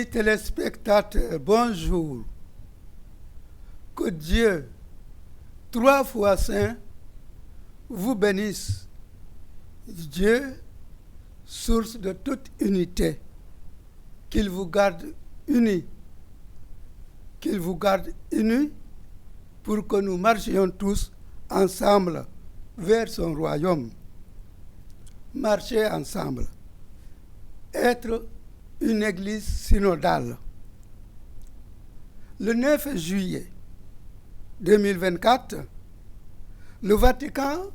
Amis téléspectateurs, bonjour. Que Dieu, 3 fois saint, vous bénisse. Dieu, source de toute unité, qu'il vous garde unis. Qu'il vous garde unis pour que nous marchions tous ensemble vers son royaume. Marcher ensemble. Être une église synodale. Le 9 juillet 2024, le Vatican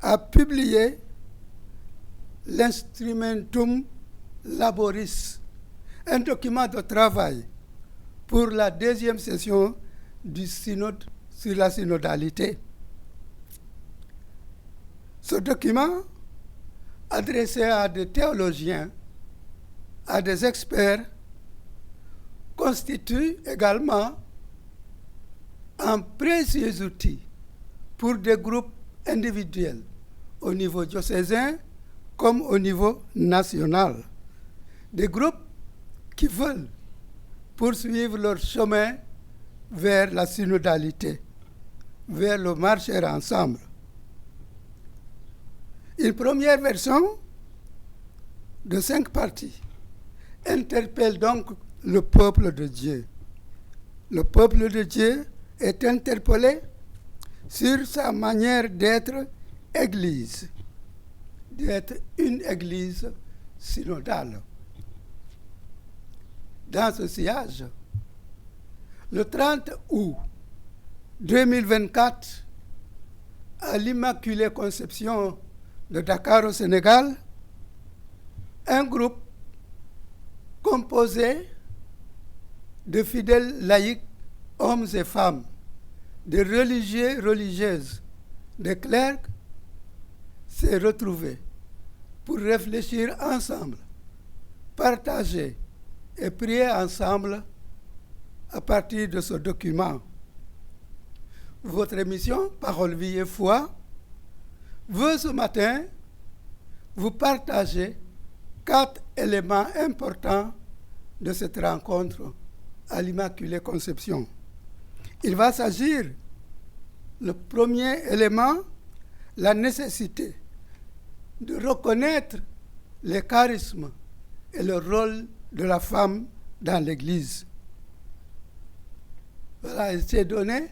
a publié l'Instrumentum Laboris, un document de travail pour la 2e session du synode sur la synodalité. Ce document, adressé à des théologiens, à des experts, constitue également un précieux outil pour des groupes individuels au niveau diocésain comme au niveau national. Des groupes qui veulent poursuivre leur chemin vers la synodalité, vers le marcher ensemble. Une première version de 5 parties interpelle donc le peuple de Dieu. Le peuple de Dieu est interpellé sur sa manière d'être église, d'être une église synodale. Dans ce sillage, le 30 août 2024, à l'Immaculée Conception de Dakar au Sénégal, un groupe composé de fidèles laïcs, hommes et femmes, de religieux, religieuses, de clercs, s'est retrouvé pour réfléchir ensemble, partager et prier ensemble à partir de ce document. Votre émission, Parole, Vie et Foi, veut ce matin vous partager 4 éléments importants de cette rencontre à l'Immaculée Conception. Il va s'agir, le premier élément, la nécessité de reconnaître les charismes et le rôle de la femme dans l'Église. Voilà, il s'est donné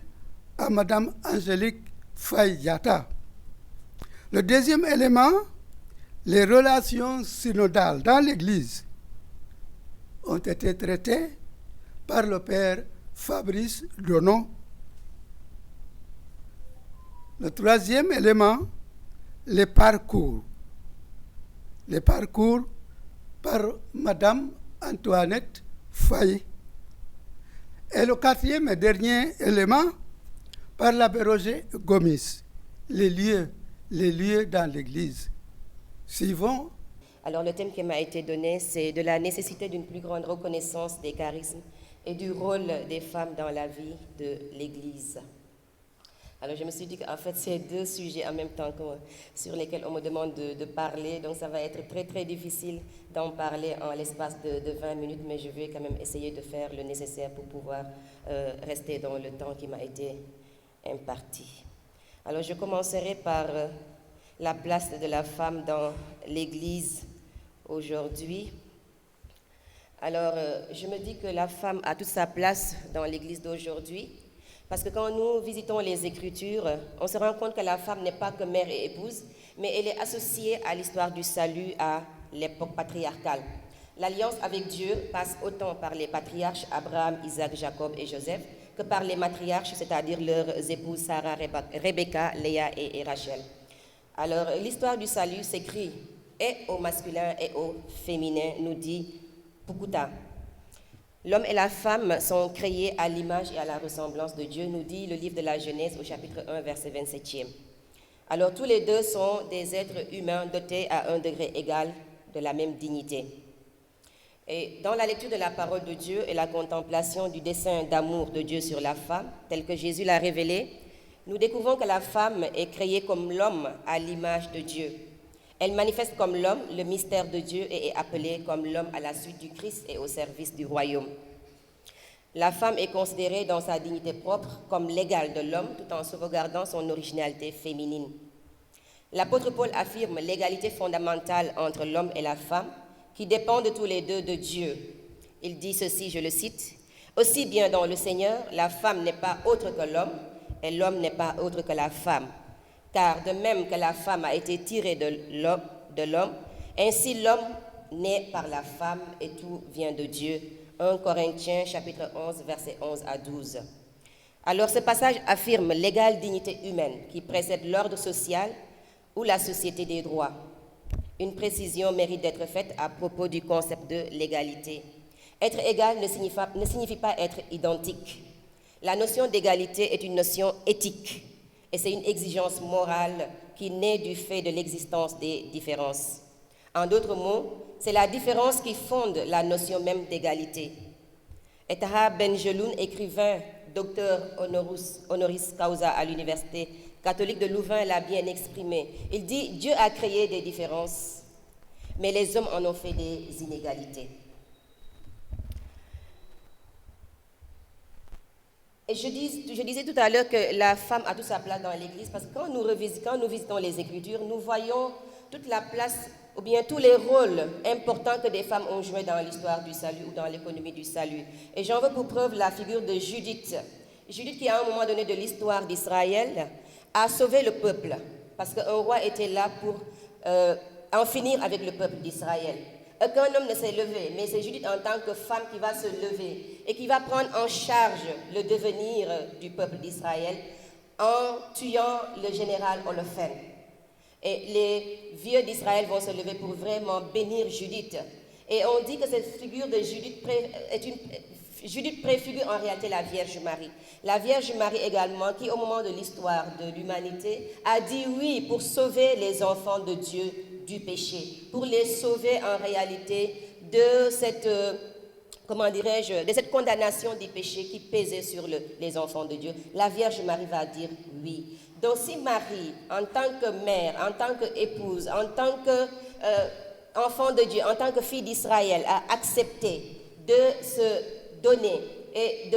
à Madame Angélique Faye-Diatta. Le deuxième élément, les relations synodales dans l'Église ont été traitées par le Père Fabrice Donon. Le troisième élément, les parcours. Les parcours par Madame Antoinette Faye. Et le quatrième et dernier élément, par l'abbé Roger Gomis, les lieux dans l'Église. Suivons. Alors le thème qui m'a été donné, c'est de la nécessité d'une plus grande reconnaissance des charismes et du rôle des femmes dans la vie de l'Église. Alors je me suis dit qu'en fait, c'est 2 sujets en même temps sur lesquels on me demande de parler, donc ça va être très très difficile d'en parler en l'espace de 20 minutes, mais je vais quand même essayer de faire le nécessaire pour pouvoir rester dans le temps qui m'a été imparti. Alors je commencerai par la place de la femme dans l'Église aujourd'hui. Alors je me dis que la femme a toute sa place dans l'Église d'aujourd'hui, parce que quand nous visitons les Écritures, on se rend compte que la femme n'est pas que mère et épouse, mais elle est associée à l'histoire du salut à l'époque patriarcale. L'alliance avec Dieu passe autant par les patriarches Abraham, Isaac, Jacob et Joseph que par les matriarches, c'est-à-dire leurs épouses Sarah, Rebecca, Léa et Rachel. Alors l'histoire du salut s'écrit et au masculin et au féminin, nous dit Pukuta. L'homme et la femme sont créés à l'image et à la ressemblance de Dieu, nous dit le livre de la Genèse au chapitre 1, verset 27e. Alors tous les deux sont des êtres humains dotés à un degré égal de la même dignité. Et dans la lecture de la parole de Dieu et la contemplation du dessein d'amour de Dieu sur la femme, tel que Jésus l'a révélé, nous découvrons que la femme est créée comme l'homme à l'image de Dieu. Elle manifeste comme l'homme le mystère de Dieu et est appelée comme l'homme à la suite du Christ et au service du royaume. La femme est considérée dans sa dignité propre comme l'égale de l'homme tout en sauvegardant son originalité féminine. L'apôtre Paul affirme l'égalité fondamentale entre l'homme et la femme qui dépendent tous les deux de Dieu. Il dit ceci, je le cite, « Aussi bien dans le Seigneur, la femme n'est pas autre que l'homme et l'homme n'est pas autre que la femme. Car de même que la femme a été tirée de l'homme, ainsi l'homme naît par la femme et tout vient de Dieu. » 1 Corinthiens chapitre 11, versets 11 à 12. Alors ce passage affirme l'égale dignité humaine qui précède l'ordre social ou la société des droits. Une précision mérite d'être faite à propos du concept de l'égalité. Être égal ne signifie pas être identique. La notion d'égalité est une notion éthique et c'est une exigence morale qui naît du fait de l'existence des différences. En d'autres mots, c'est la différence qui fonde la notion même d'égalité. Et Taha Benjeloun, écrivain, docteur honoris causa à l'université catholique de Louvain, l'a bien exprimé. Il dit « Dieu a créé des différences, mais les hommes en ont fait des inégalités. » Et je disais tout à l'heure que la femme a toute sa place dans l'Église parce que quand nous visitons les Écritures, nous voyons toute la place ou bien tous les rôles importants que des femmes ont joués dans l'histoire du salut ou dans l'économie du salut. Et j'en veux pour preuve la figure de Judith. Judith qui, à un moment donné de l'histoire d'Israël, a sauvé le peuple parce qu'un roi était là pour en finir avec le peuple d'Israël. Aucun homme ne s'est levé, mais c'est Judith en tant que femme qui va se lever et qui va prendre en charge le devenir du peuple d'Israël en tuant le général Holoferne. Et les vieux d'Israël vont se lever pour vraiment bénir Judith. Et on dit que cette figure de Judith préfigure en réalité la Vierge Marie. La Vierge Marie également, qui au moment de l'histoire de l'humanité a dit oui pour sauver les enfants de Dieu du péché, pour les sauver en réalité de cette, de cette condamnation du péché qui pesait sur les enfants de Dieu. La Vierge Marie va dire oui. Donc si Marie, en tant que mère, en tant qu'épouse, en tant qu'enfant de Dieu, en tant que fille d'Israël, a accepté de se donner et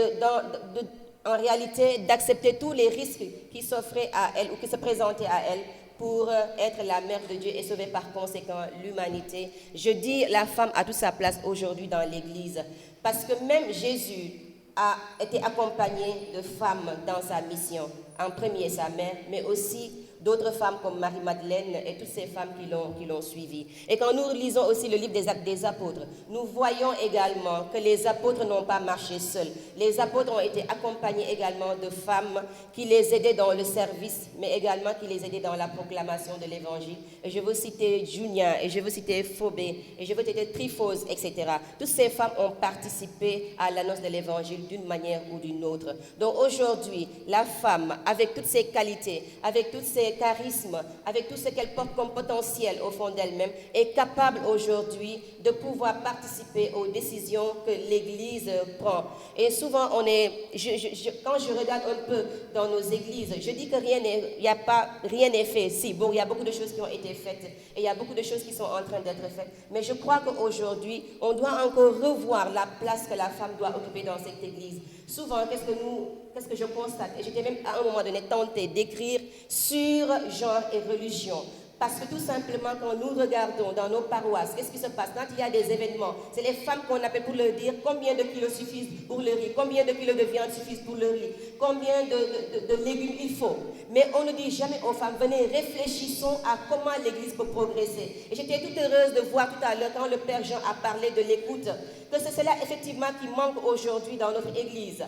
en réalité d'accepter tous les risques qui s'offraient à elle ou qui se présentaient à elle pour être la mère de Dieu et sauver par conséquent l'humanité. Je dis la femme a toute sa place aujourd'hui dans l'Église parce que même Jésus a été accompagné de femmes dans sa mission. En premier sa mère, mais aussi d'autres femmes comme Marie-Madeleine et toutes ces femmes qui l'ont suivi. Et quand nous lisons aussi le livre des Actes des Apôtres, nous voyons également que les apôtres n'ont pas marché seuls. Les apôtres ont été accompagnés également de femmes qui les aidaient dans le service, mais également qui les aidaient dans la proclamation de l'Évangile. Et je veux citer Junia, et je veux citer Phobé, et je veux citer Tryphose, etc. Toutes ces femmes ont participé à l'annonce de l'Évangile d'une manière ou d'une autre. Donc aujourd'hui, la femme, avec toutes ses qualités, avec toutes ses charismes, avec tout ce qu'elle porte comme potentiel au fond d'elle-même, est capable aujourd'hui de pouvoir participer aux décisions que l'Église prend. Et souvent, quand je regarde un peu dans nos églises, je dis que rien n'est fait. Si, bon, il y a beaucoup de choses qui ont été faites et il y a beaucoup de choses qui sont en train d'être faites. Mais je crois qu'aujourd'hui, on doit encore revoir la place que la femme doit occuper dans cette Église. Souvent, qu'est-ce que je constate? Et j'étais même à un moment donné tentée d'écrire sur genre et religion. Parce que tout simplement, quand nous regardons dans nos paroisses, qu'est-ce qui se passe? Quand il y a des événements, c'est les femmes qu'on appelle pour leur dire combien de kilos suffisent pour le riz, combien de kilos de viande suffisent pour le riz, combien de légumes il faut. Mais on ne dit jamais aux femmes, venez, réfléchissons à comment l'Église peut progresser. Et j'étais toute heureuse de voir tout à l'heure, quand le Père Jean a parlé de l'écoute, que c'est cela effectivement qui manque aujourd'hui dans notre Église.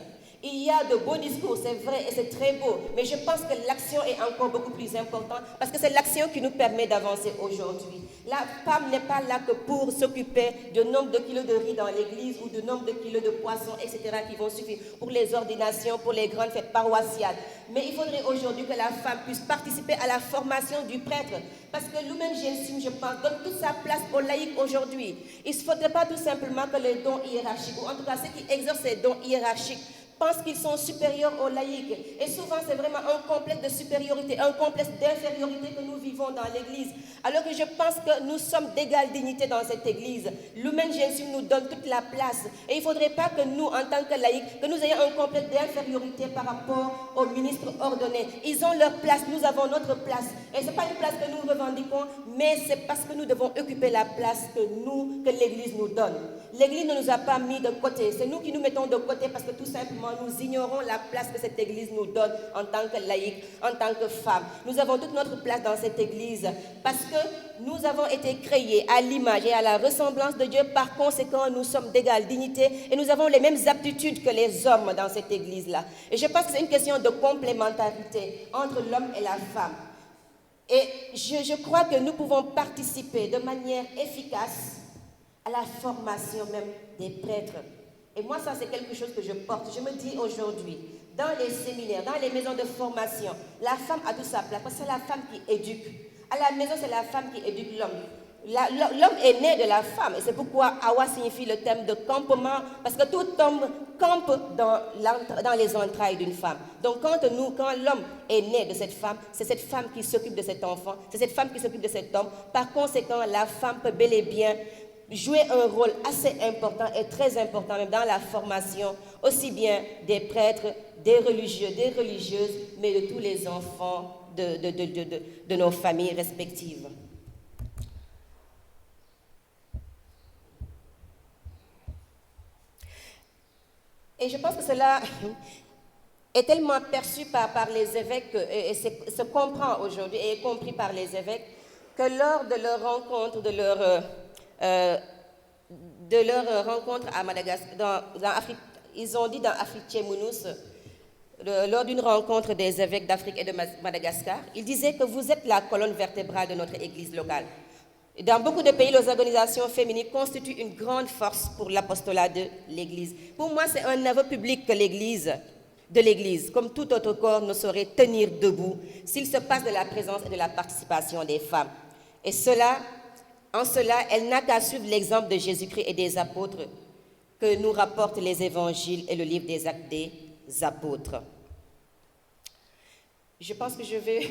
Il y a de beaux discours, c'est vrai et c'est très beau, mais je pense que l'action est encore beaucoup plus importante parce que c'est l'action qui nous permet d'avancer aujourd'hui. La femme n'est pas là que pour s'occuper du nombre de kilos de riz dans l'église ou du nombre de kilos de poissons, etc. qui vont suffire pour les ordinations, pour les grandes fêtes paroissiales. Mais il faudrait aujourd'hui que la femme puisse participer à la formation du prêtre parce que nous-mêmes, je pense, donne toute sa place aux laïcs aujourd'hui. Il ne faudrait pas tout simplement que les dons hiérarchiques, ou en tout cas ceux qui exercent ces dons hiérarchiques, pensent qu'ils sont supérieurs aux laïcs. Et souvent, c'est vraiment un complexe de supériorité, un complexe d'infériorité que nous vivons dans l'Église. Alors que je pense que nous sommes d'égale dignité dans cette Église. L'humain Jésus nous donne toute la place. Et il ne faudrait pas que nous, en tant que laïcs, que nous ayons un complexe d'infériorité par rapport aux ministres ordonnés. Ils ont leur place, nous avons notre place. Et ce n'est pas une place que nous revendiquons, mais c'est parce que nous devons occuper la place que l'Église nous donne. L'Église ne nous a pas mis de côté. C'est nous qui nous mettons de côté parce que tout simplement, nous ignorons la place que cette Église nous donne en tant que laïcs, en tant que femmes. Nous avons toute notre place dans cette Église parce que nous avons été créés à l'image et à la ressemblance de Dieu. Par conséquent, nous sommes d'égale dignité et nous avons les mêmes aptitudes que les hommes dans cette Église-là. Et je pense que c'est une question de complémentarité entre l'homme et la femme. Et je crois que nous pouvons participer de manière efficace à la formation même des prêtres. Et moi, ça, c'est quelque chose que je porte. Je me dis aujourd'hui, dans les séminaires, dans les maisons de formation, la femme a toute sa place, parce que c'est la femme qui éduque. À la maison, c'est la femme qui éduque l'homme. L'homme est né de la femme, et c'est pourquoi Awa signifie le terme de campement, parce que tout homme campe dans les entrailles d'une femme. Donc quand l'homme est né de cette femme, c'est cette femme qui s'occupe de cet enfant, c'est cette femme qui s'occupe de cet homme. Par conséquent, la femme peut bel et bien jouer un rôle assez important et très important même dans la formation, aussi bien des prêtres, des religieux, des religieuses, mais de tous les enfants de nos familles respectives. Et je pense que cela est tellement perçu par les évêques et se comprend aujourd'hui et est compris par les évêques que lors de leur rencontre, de leur rencontre à Madagascar, ils ont dit dans Afrique Tchemounous, lors d'une rencontre des évêques d'Afrique et de Madagascar, ils disaient que vous êtes la colonne vertébrale de notre église locale. Dans beaucoup de pays, les organisations féminines constituent une grande force pour l'apostolat de l'Église. Pour moi, c'est un aveu public que l'Église, comme tout autre corps, ne saurait tenir debout s'il se passe de la présence et de la participation des femmes. Et en cela, elle n'a qu'à suivre l'exemple de Jésus-Christ et des apôtres que nous rapportent les évangiles et le livre des Actes des apôtres. Je pense que je vais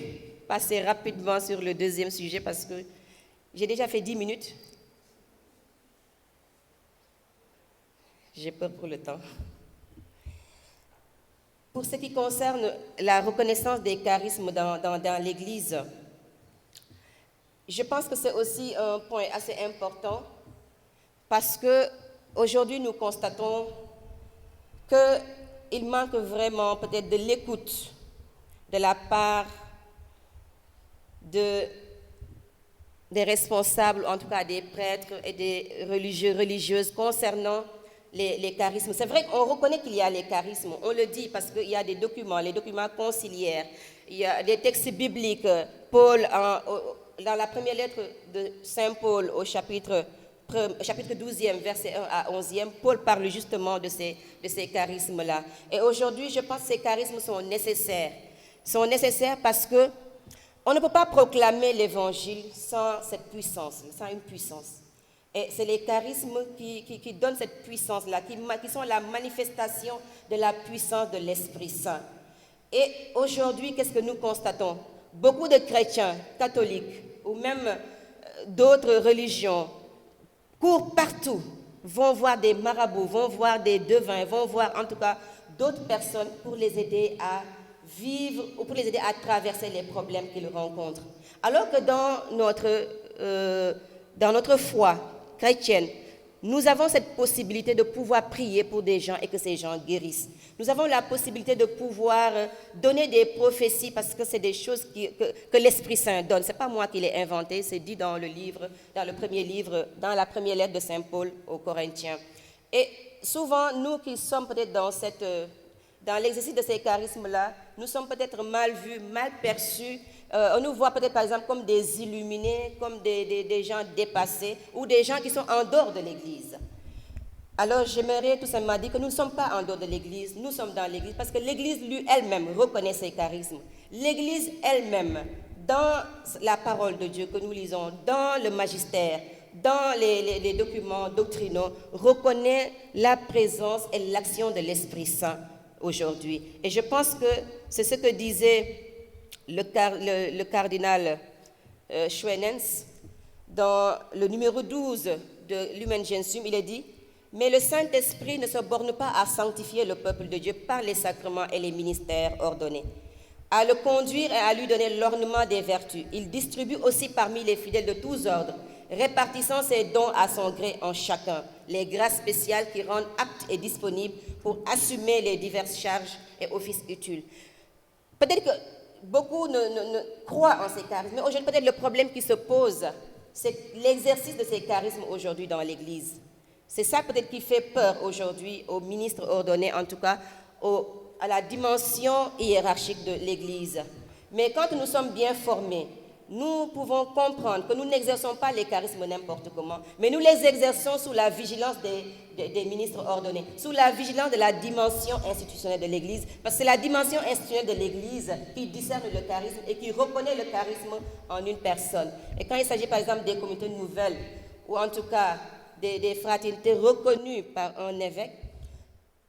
passer rapidement sur le deuxième sujet parce que j'ai déjà fait 10 minutes. J'ai peur pour le temps. Pour ce qui concerne la reconnaissance des charismes dans l'Église, je pense que c'est aussi un point assez important parce qu'aujourd'hui, nous constatons qu'il manque vraiment peut-être de l'écoute de la part des responsables, en tout cas des prêtres et des religieux, religieuses concernant les charismes. C'est vrai qu'on reconnaît qu'il y a les charismes, on le dit parce qu'il y a des documents, les documents conciliaires, il y a des textes bibliques. Paul, dans la première lettre de Saint Paul au chapitre 12e, versets 1 à 11e, Paul parle justement de ces charismes-là. Et aujourd'hui, je pense que ces charismes sont nécessaires. Sont nécessaires parce que on ne peut pas proclamer l'évangile sans cette puissance, sans une puissance. Et c'est les charismes qui donnent cette puissance-là, qui sont la manifestation de la puissance de l'Esprit Saint. Et aujourd'hui, qu'est-ce que nous constatons? Beaucoup de chrétiens, catholiques, ou même d'autres religions, courent partout, vont voir des marabouts, vont voir des devins, vont voir en tout cas d'autres personnes pour les aider à vivre ou pour les aider à traverser les problèmes qu'ils rencontrent. Alors que dans notre foi chrétienne, nous avons cette possibilité de pouvoir prier pour des gens et que ces gens guérissent. Nous avons la possibilité de pouvoir donner des prophéties parce que c'est des choses que l'Esprit Saint donne. Ce n'est pas moi qui l'ai inventé, c'est dit dans le premier livre, dans la première lettre de Saint Paul aux Corinthiens. Et souvent, nous qui sommes peut-être dans l'exercice de ces charismes-là, nous sommes peut-être mal vus, mal perçus. On nous voit peut-être par exemple comme des illuminés, comme des gens dépassés ou des gens qui sont en dehors de l'Église. Alors j'aimerais tout simplement dire que nous ne sommes pas en dehors de l'Église, nous sommes dans l'Église parce que l'Église elle-même reconnaît ses charismes. L'Église elle-même, dans la parole de Dieu que nous lisons, dans le magistère, dans les documents doctrinaux, reconnaît la présence et l'action de l'Esprit Saint aujourd'hui. Et je pense que c'est ce que disait le cardinal Schwenens dans le numéro 12 de Lumen Gentium. Il a dit « Mais le Saint-Esprit ne se borne pas à sanctifier le peuple de Dieu par les sacrements et les ministères ordonnés, à le conduire et à lui donner l'ornement des vertus. Il distribue aussi parmi les fidèles de tous ordres, répartissant ses dons à son gré en chacun, les grâces spéciales qui rendent aptes et disponibles pour assumer les diverses charges et offices utiles. » Peut-être que beaucoup ne croient en ces charismes, mais aujourd'hui, peut-être le problème qui se pose, c'est l'exercice de ces charismes aujourd'hui dans l'Église. C'est ça peut-être qui fait peur aujourd'hui aux ministres ordonnés, en tout cas à la dimension hiérarchique de l'Église. Mais quand nous sommes bien formés, nous pouvons comprendre que nous n'exerçons pas les charismes n'importe comment, mais nous les exerçons sous la vigilance des ministres ordonnés, sous la vigilance de la dimension institutionnelle de l'Église, parce que c'est la dimension institutionnelle de l'Église qui discerne le charisme et qui reconnaît le charisme en une personne. Et quand il s'agit par exemple des communautés nouvelles, ou en tout cas des fraternités reconnues par un évêque,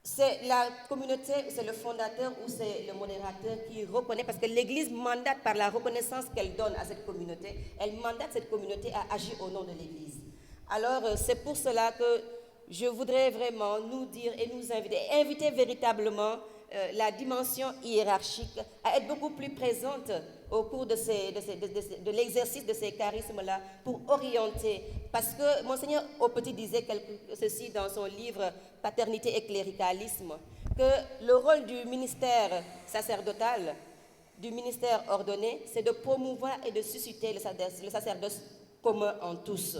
c'est la communauté, c'est le fondateur ou c'est le modérateur qui reconnaît, parce que l'Église mandate par la reconnaissance qu'elle donne à cette communauté, elle mandate cette communauté à agir au nom de l'Église. Alors c'est pour cela que je voudrais vraiment nous dire et nous inviter véritablement la dimension hiérarchique à être beaucoup plus présente au cours de l'exercice de ces charismes-là pour orienter. Parce que Monseigneur Aupetit disait ceci dans son livre « Paternité et cléricalisme », que le rôle du ministère sacerdotal, du ministère ordonné, c'est de promouvoir et de susciter le sacerdoce commun en tous.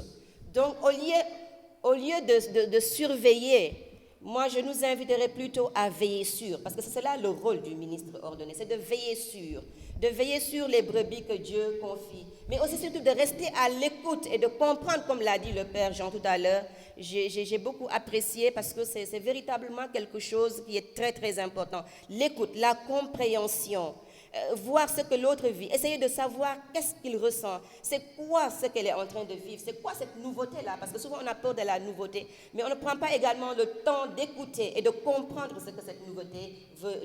Donc, au lieu de surveiller, moi, je nous inviterai plutôt à veiller sur, parce que c'est cela le rôle du ministre ordonné, c'est de veiller sur les brebis que Dieu confie, mais aussi surtout de rester à l'écoute et de comprendre, comme l'a dit le Père Jean tout à l'heure. J'ai beaucoup apprécié parce que c'est véritablement quelque chose qui est très, très important. L'écoute, la compréhension. Voir ce que l'autre vit, essayer de savoir qu'est-ce qu'il ressent, c'est quoi ce qu'elle est en train de vivre, c'est quoi cette nouveauté-là, parce que souvent on a peur de la nouveauté, mais on ne prend pas également le temps d'écouter et de comprendre ce que cette nouveauté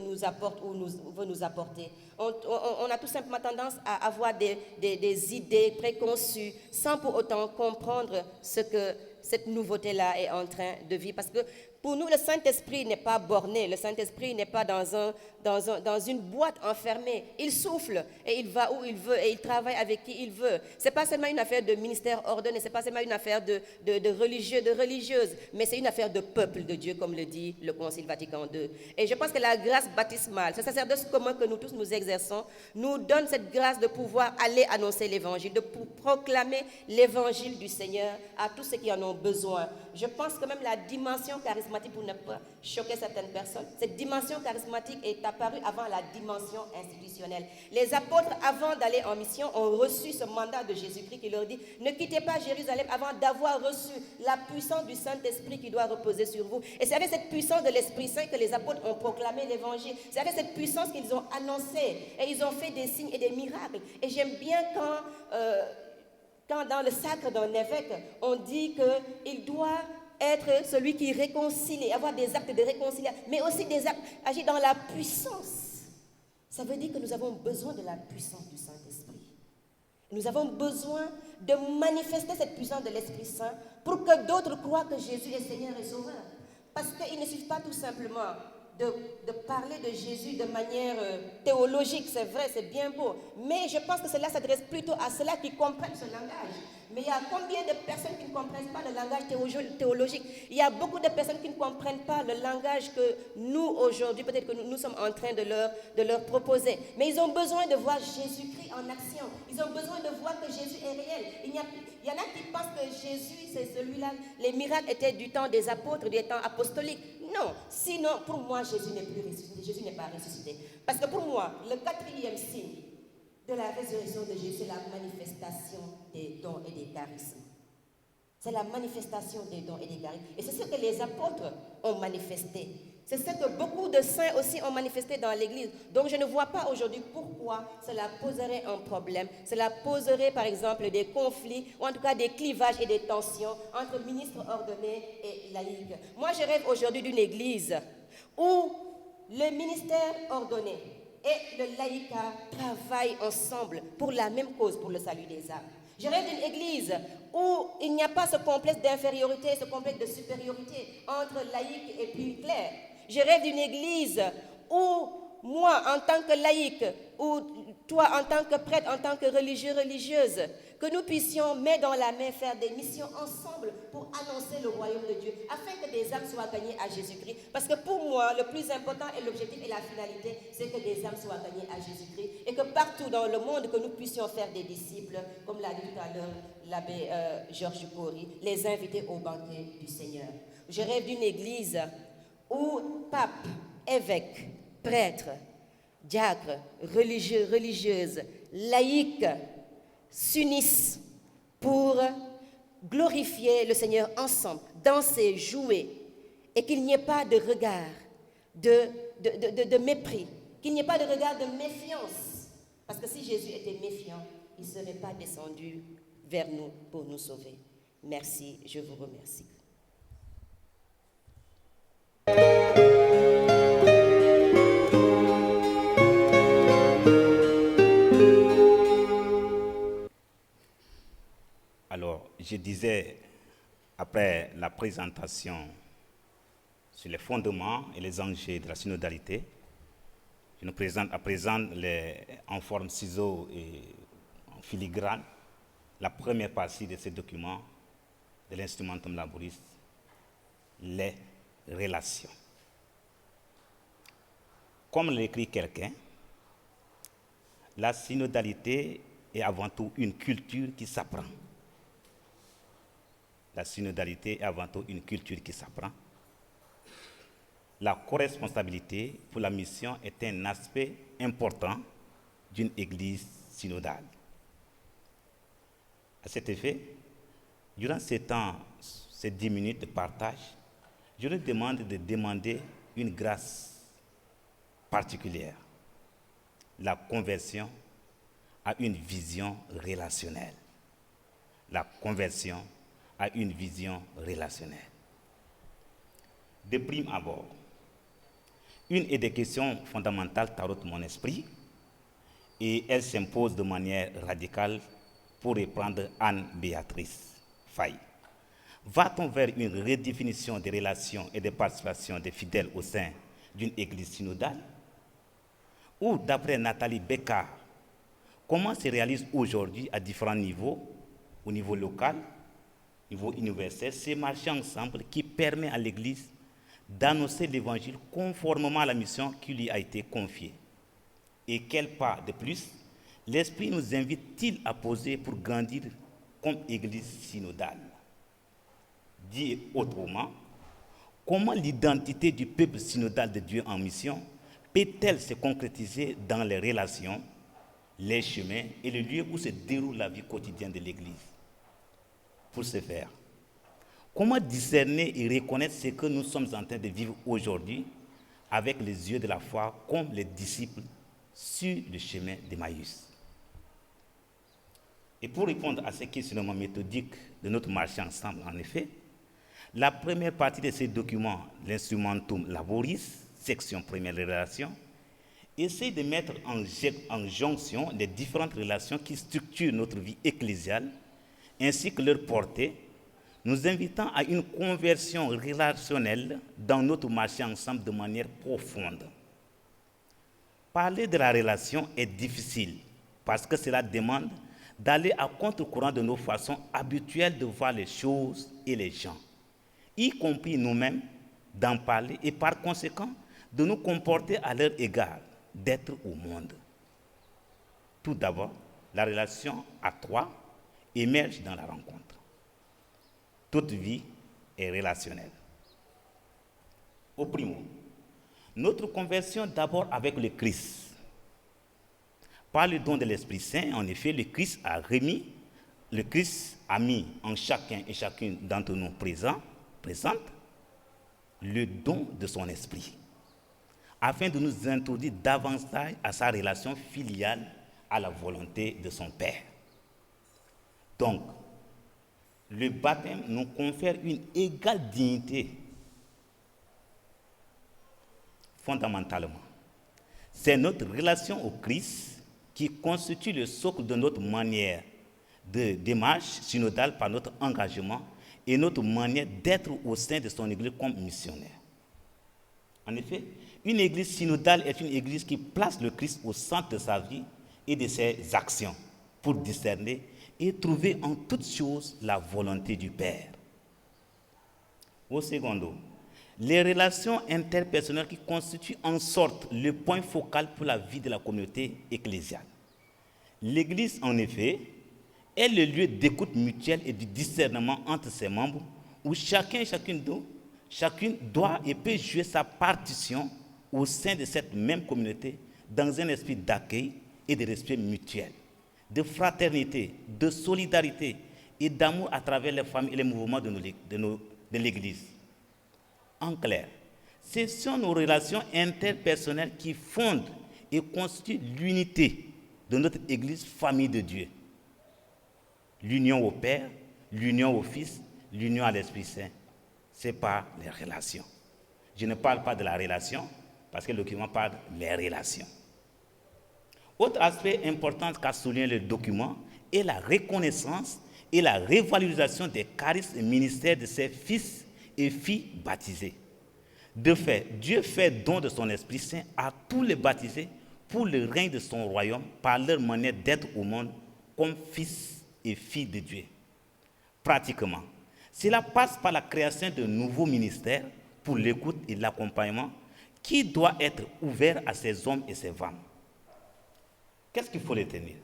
nous apporte ou veut nous apporter. On a tout simplement tendance à avoir des idées préconçues sans pour autant comprendre ce que cette nouveauté-là est en train de vivre, parce que pour nous, le Saint-Esprit n'est pas borné, le Saint-Esprit n'est pas dans une boîte enfermée. Il souffle et il va où il veut et il travaille avec qui il veut. Ce n'est pas seulement une affaire de ministère ordonné, ce n'est pas seulement une affaire de religieux, de religieuses, mais c'est une affaire de peuple de Dieu, comme le dit le Concile Vatican II. Et je pense que la grâce baptismale, ce sacerdoce commun que nous tous nous exerçons, nous donne cette grâce de pouvoir aller annoncer l'Évangile, de proclamer l'Évangile du Seigneur à tous ceux qui en ont besoin. Je pense que même la dimension charismatique, pour ne pas choquer certaines personnes, cette dimension charismatique est apparue avant la dimension institutionnelle. Les apôtres, avant d'aller en mission, ont reçu ce mandat de Jésus-Christ qui leur dit « Ne quittez pas Jérusalem avant d'avoir reçu la puissance du Saint-Esprit qui doit reposer sur vous. » Et c'est avec cette puissance de l'Esprit Saint que les apôtres ont proclamé l'Évangile. C'est avec cette puissance qu'ils ont annoncé et ils ont fait des signes et des miracles. Et j'aime bien quand dans le sacre d'un évêque, on dit qu'il doit être celui qui réconcilie, avoir des actes de réconciliation, mais aussi des actes, agir dans la puissance. Ça veut dire que nous avons besoin de la puissance du Saint-Esprit. Nous avons besoin de manifester cette puissance de l'Esprit Saint pour que d'autres croient que Jésus est Seigneur et Sauveur. Parce qu'il ne suffit pas tout simplement de parler de Jésus de manière théologique, c'est vrai, c'est bien beau, mais je pense que cela s'adresse plutôt à ceux-là qui comprennent ce langage. Mais il y a combien de personnes qui ne comprennent pas le langage théologique? Il y a beaucoup de personnes qui ne comprennent pas le langage que nous, aujourd'hui, peut-être que nous sommes en train de leur proposer. Mais ils ont besoin de voir Jésus-Christ en action. Ils ont besoin de voir que Jésus est réel. Il y en a qui pensent que Jésus, c'est celui-là. Les miracles étaient du temps des apôtres, du temps apostolique. Non, sinon, pour moi, Jésus n'est plus ressuscité. Jésus n'est pas ressuscité. Parce que pour moi, le 4e signe de la résurrection de Jésus, c'est la manifestation des dons et des charismes. C'est la manifestation des dons et des charismes. Et c'est ce que les apôtres ont manifesté. C'est ce que beaucoup de saints aussi ont manifesté dans l'Église. Donc je ne vois pas aujourd'hui pourquoi cela poserait un problème. Cela poserait par exemple des conflits, ou en tout cas des clivages et des tensions entre ministres ordonnés et laïcs. Moi je rêve aujourd'hui d'une Église où le ministère ordonné et le laïcat travaillent ensemble pour la même cause, pour le salut des âmes. Je rêve d'une église où il n'y a pas ce complexe d'infériorité, ce complexe de supériorité entre laïc et puis clerc. Je rêve d'une église où moi, en tant que laïque, ou toi, en tant que prêtre, en tant que religieux, religieuse, que nous puissions, main dans la main, faire des missions ensemble pour annoncer le royaume de Dieu, afin que des âmes soient gagnées à Jésus-Christ. Parce que pour moi, le plus important et l'objectif et la finalité, c'est que des âmes soient gagnées à Jésus-Christ et que partout dans le monde, que nous puissions faire des disciples, comme l'a dit tout à l'heure l'abbé Georges Ducory, les inviter au banquet du Seigneur. Je rêve d'une église où pape, évêque, prêtres, diacres, religieux, religieuses, laïcs s'unissent pour glorifier le Seigneur ensemble, danser, jouer, et qu'il n'y ait pas de regard de mépris, qu'il n'y ait pas de regard de méfiance. Parce que si Jésus était méfiant, il ne serait pas descendu vers nous pour nous sauver. Merci, je vous remercie. Alors, je disais, après la présentation sur les fondements et les enjeux de la synodalité, je nous présente à présent en forme ciseaux et en filigrane la première partie de ce document de l'Instrumentum Laboris, les relations. Comme l'écrit quelqu'un, la synodalité est avant tout une culture qui s'apprend. La synodalité est avant tout une culture qui s'apprend. La corresponsabilité pour la mission est un aspect important d'une église synodale. À cet effet, durant ces 10 minutes de partage, je leur demande de demander une grâce particulière, la conversion à une vision relationnelle. La conversion à une vision relationnelle. De prime abord, une des questions fondamentales taraude mon esprit et elle s'impose de manière radicale pour reprendre Anne-Béatrice Faye. Va-t-on vers une redéfinition des relations et des participations des fidèles au sein d'une église synodale? Ou, d'après Nathalie Beccard, comment se réalise aujourd'hui à différents niveaux, au niveau local, au niveau universel, ces marchés ensemble qui permet à l'Église d'annoncer l'Évangile conformément à la mission qui lui a été confiée? Et quel pas de plus l'Esprit nous invite-t-il à poser pour grandir comme Église synodale? Dit autrement, comment l'identité du peuple synodal de Dieu en mission peut-elle se concrétiser dans les relations, les chemins et les lieux où se déroule la vie quotidienne de l'Église? Pour ce faire, comment discerner et reconnaître ce que nous sommes en train de vivre aujourd'hui avec les yeux de la foi comme les disciples sur le chemin d'Emmaüs? Et pour répondre à ce questionnement méthodique de notre marché ensemble, en effet, la première partie de ces documents, l'Instrumentum Laboris, section première des relations, essaie de mettre en jonction les différentes relations qui structurent notre vie ecclésiale, ainsi que leur portée, nous invitant à une conversion relationnelle dans notre marché ensemble de manière profonde. Parler de la relation est difficile parce que cela demande d'aller à contre-courant de nos façons habituelles de voir les choses et les gens, y compris nous-mêmes, d'en parler et par conséquent de nous comporter à leur égard, d'être au monde. Tout d'abord, la relation à trois émerge dans la rencontre. Toute vie est relationnelle. Au primo, notre conversion d'abord avec le Christ. Par le don de l'Esprit Saint, en effet, le Christ a mis en chacun et chacune d'entre nous présente le don de son esprit, afin de nous introduire davantage à sa relation filiale à la volonté de son Père. Donc, le baptême nous confère une égale dignité fondamentalement. C'est notre relation au Christ qui constitue le socle de notre manière de démarche synodale par notre engagement et notre manière d'être au sein de son Église comme missionnaire. En effet, une Église synodale est une Église qui place le Christ au centre de sa vie et de ses actions pour discerner et trouver en toutes choses la volonté du Père. Au secondo, les relations interpersonnelles qui constituent en sorte le point focal pour la vie de la communauté ecclésiale. L'Église, en effet, est le lieu d'écoute mutuelle et de discernement entre ses membres où chacune doit et peut jouer sa partition au sein de cette même communauté dans un esprit d'accueil et de respect mutuel, de fraternité, de solidarité et d'amour à travers les familles et les mouvements de l'Église. En clair, ce sont nos relations interpersonnelles qui fondent et constituent l'unité de notre Église, famille de Dieu. L'union au Père, l'union au Fils, l'union à l'Esprit Saint. C'est par les relations. Je ne parle pas de la relation, parce que le document parle des relations. Autre aspect important qu'a souligné le document est la reconnaissance et la révalorisation des charismes et ministères de ses fils et filles baptisés. De fait, Dieu fait don de son Esprit Saint à tous les baptisés pour le règne de son royaume par leur manière d'être au monde comme fils et filles de Dieu. Pratiquement, cela passe par la création de nouveaux ministères pour l'écoute et l'accompagnement qui doit être ouvert à ces hommes et ces femmes. Qu'est-ce qu'il faut retenir?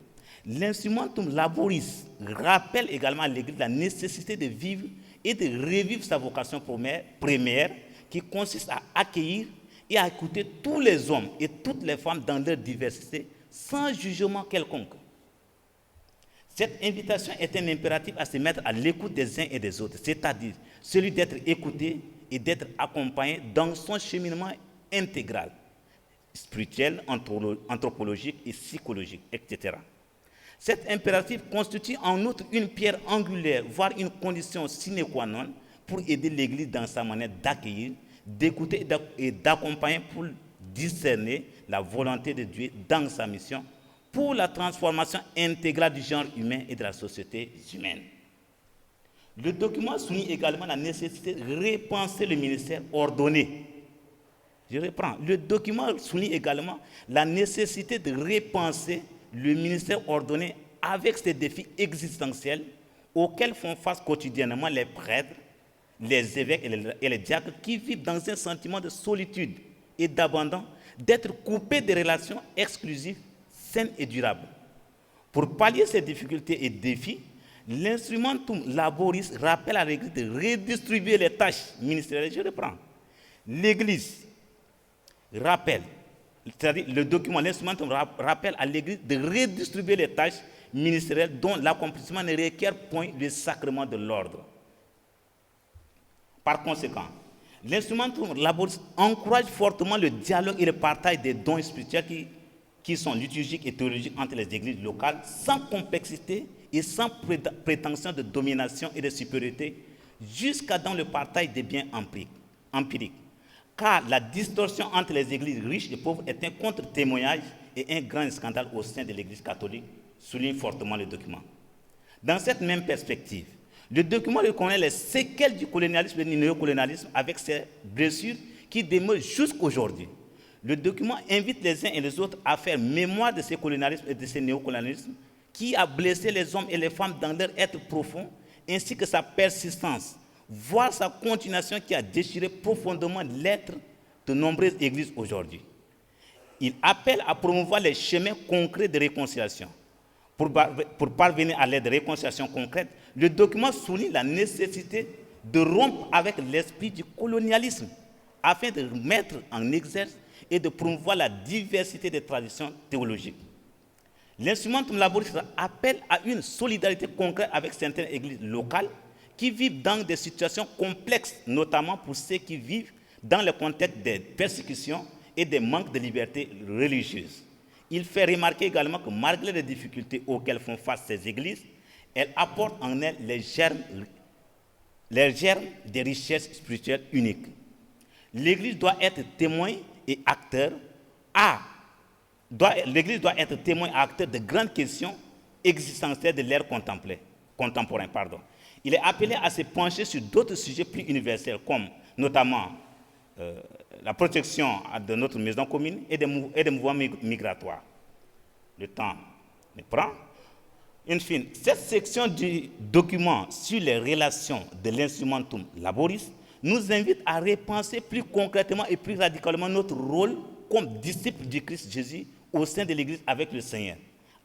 L'instrumentum laboris rappelle également à l'Église la nécessité de vivre et de revivre sa vocation première qui consiste à accueillir et à écouter tous les hommes et toutes les femmes dans leur diversité sans jugement quelconque. Cette invitation est un impératif à se mettre à l'écoute des uns et des autres, c'est-à-dire celui d'être écouté et d'être accompagné dans son cheminement intégral, spirituel, anthropologique et psychologique, etc. Cet impératif constitue en outre une pierre angulaire, voire une condition sine qua non pour aider l'Église dans sa manière d'accueillir, d'écouter et d'accompagner pour discerner la volonté de Dieu dans sa mission pour la transformation intégrale du genre humain et de la société humaine. Le document souligne également la nécessité de repenser le ministère ordonné. Je reprends. Le document souligne également la nécessité de repenser le ministère ordonné avec ces défis existentiels auxquels font face quotidiennement les prêtres, les évêques et les diacres qui vivent dans un sentiment de solitude et d'abandon, d'être coupés des relations exclusives, saines et durables. Pour pallier ces difficultés et défis, l'instrumentum laboris rappelle à l'Église de redistribuer les tâches ministérielles. Je reprends. L'Église rappelle, c'est-à-dire le document, l'instrumentum rappelle à l'Église de redistribuer les tâches ministérielles dont l'accomplissement ne requiert point le sacrement de l'ordre. Par conséquent, l'instrumentum laboris encourage fortement le dialogue et le partage des dons spirituels qui sont liturgiques et théologiques entre les églises locales, sans complexité et sans prétention de domination et de supériorité, jusqu'à dans le partage des biens empiriques. Car la distorsion entre les églises riches et pauvres est un contre-témoignage et un grand scandale au sein de l'Église catholique, souligne fortement le document. Dans cette même perspective, le document reconnaît les séquelles du colonialisme et du néocolonialisme avec ses blessures qui demeurent jusqu'aujourd'hui. Le document invite les uns et les autres à faire mémoire de ce colonialisme et de ce néocolonialisme qui a blessé les hommes et les femmes dans leur être profond, ainsi que sa persistance, voire sa continuation qui a déchiré profondément l'être de nombreuses églises aujourd'hui. Il appelle à promouvoir les chemins concrets de réconciliation. Pour parvenir à l'aide de réconciliation concrète, le document souligne la nécessité de rompre avec l'esprit du colonialisme afin de mettre en exergue et de promouvoir la diversité des traditions théologiques. L'instrumentum laboris appelle à une solidarité concrète avec certaines églises locales qui vivent dans des situations complexes, notamment pour ceux qui vivent dans le contexte des persécutions et des manques de liberté religieuse. Il fait remarquer également que malgré les difficultés auxquelles font face ces églises, elles apportent en elles les germes des richesses spirituelles uniques. L'Église doit être témoin et acteur l'Église doit être témoin et acteur de grandes questions existentielles de l'ère contemporaine. Il est appelé à se pencher sur d'autres sujets plus universels, comme notamment la protection de notre maison commune et des mouvements migratoires. Le temps me prend. Enfin, cette section du document sur les relations de l'instrumentum laboris nous invite à repenser plus concrètement et plus radicalement notre rôle comme disciples du Christ Jésus au sein de l'Église avec le Seigneur,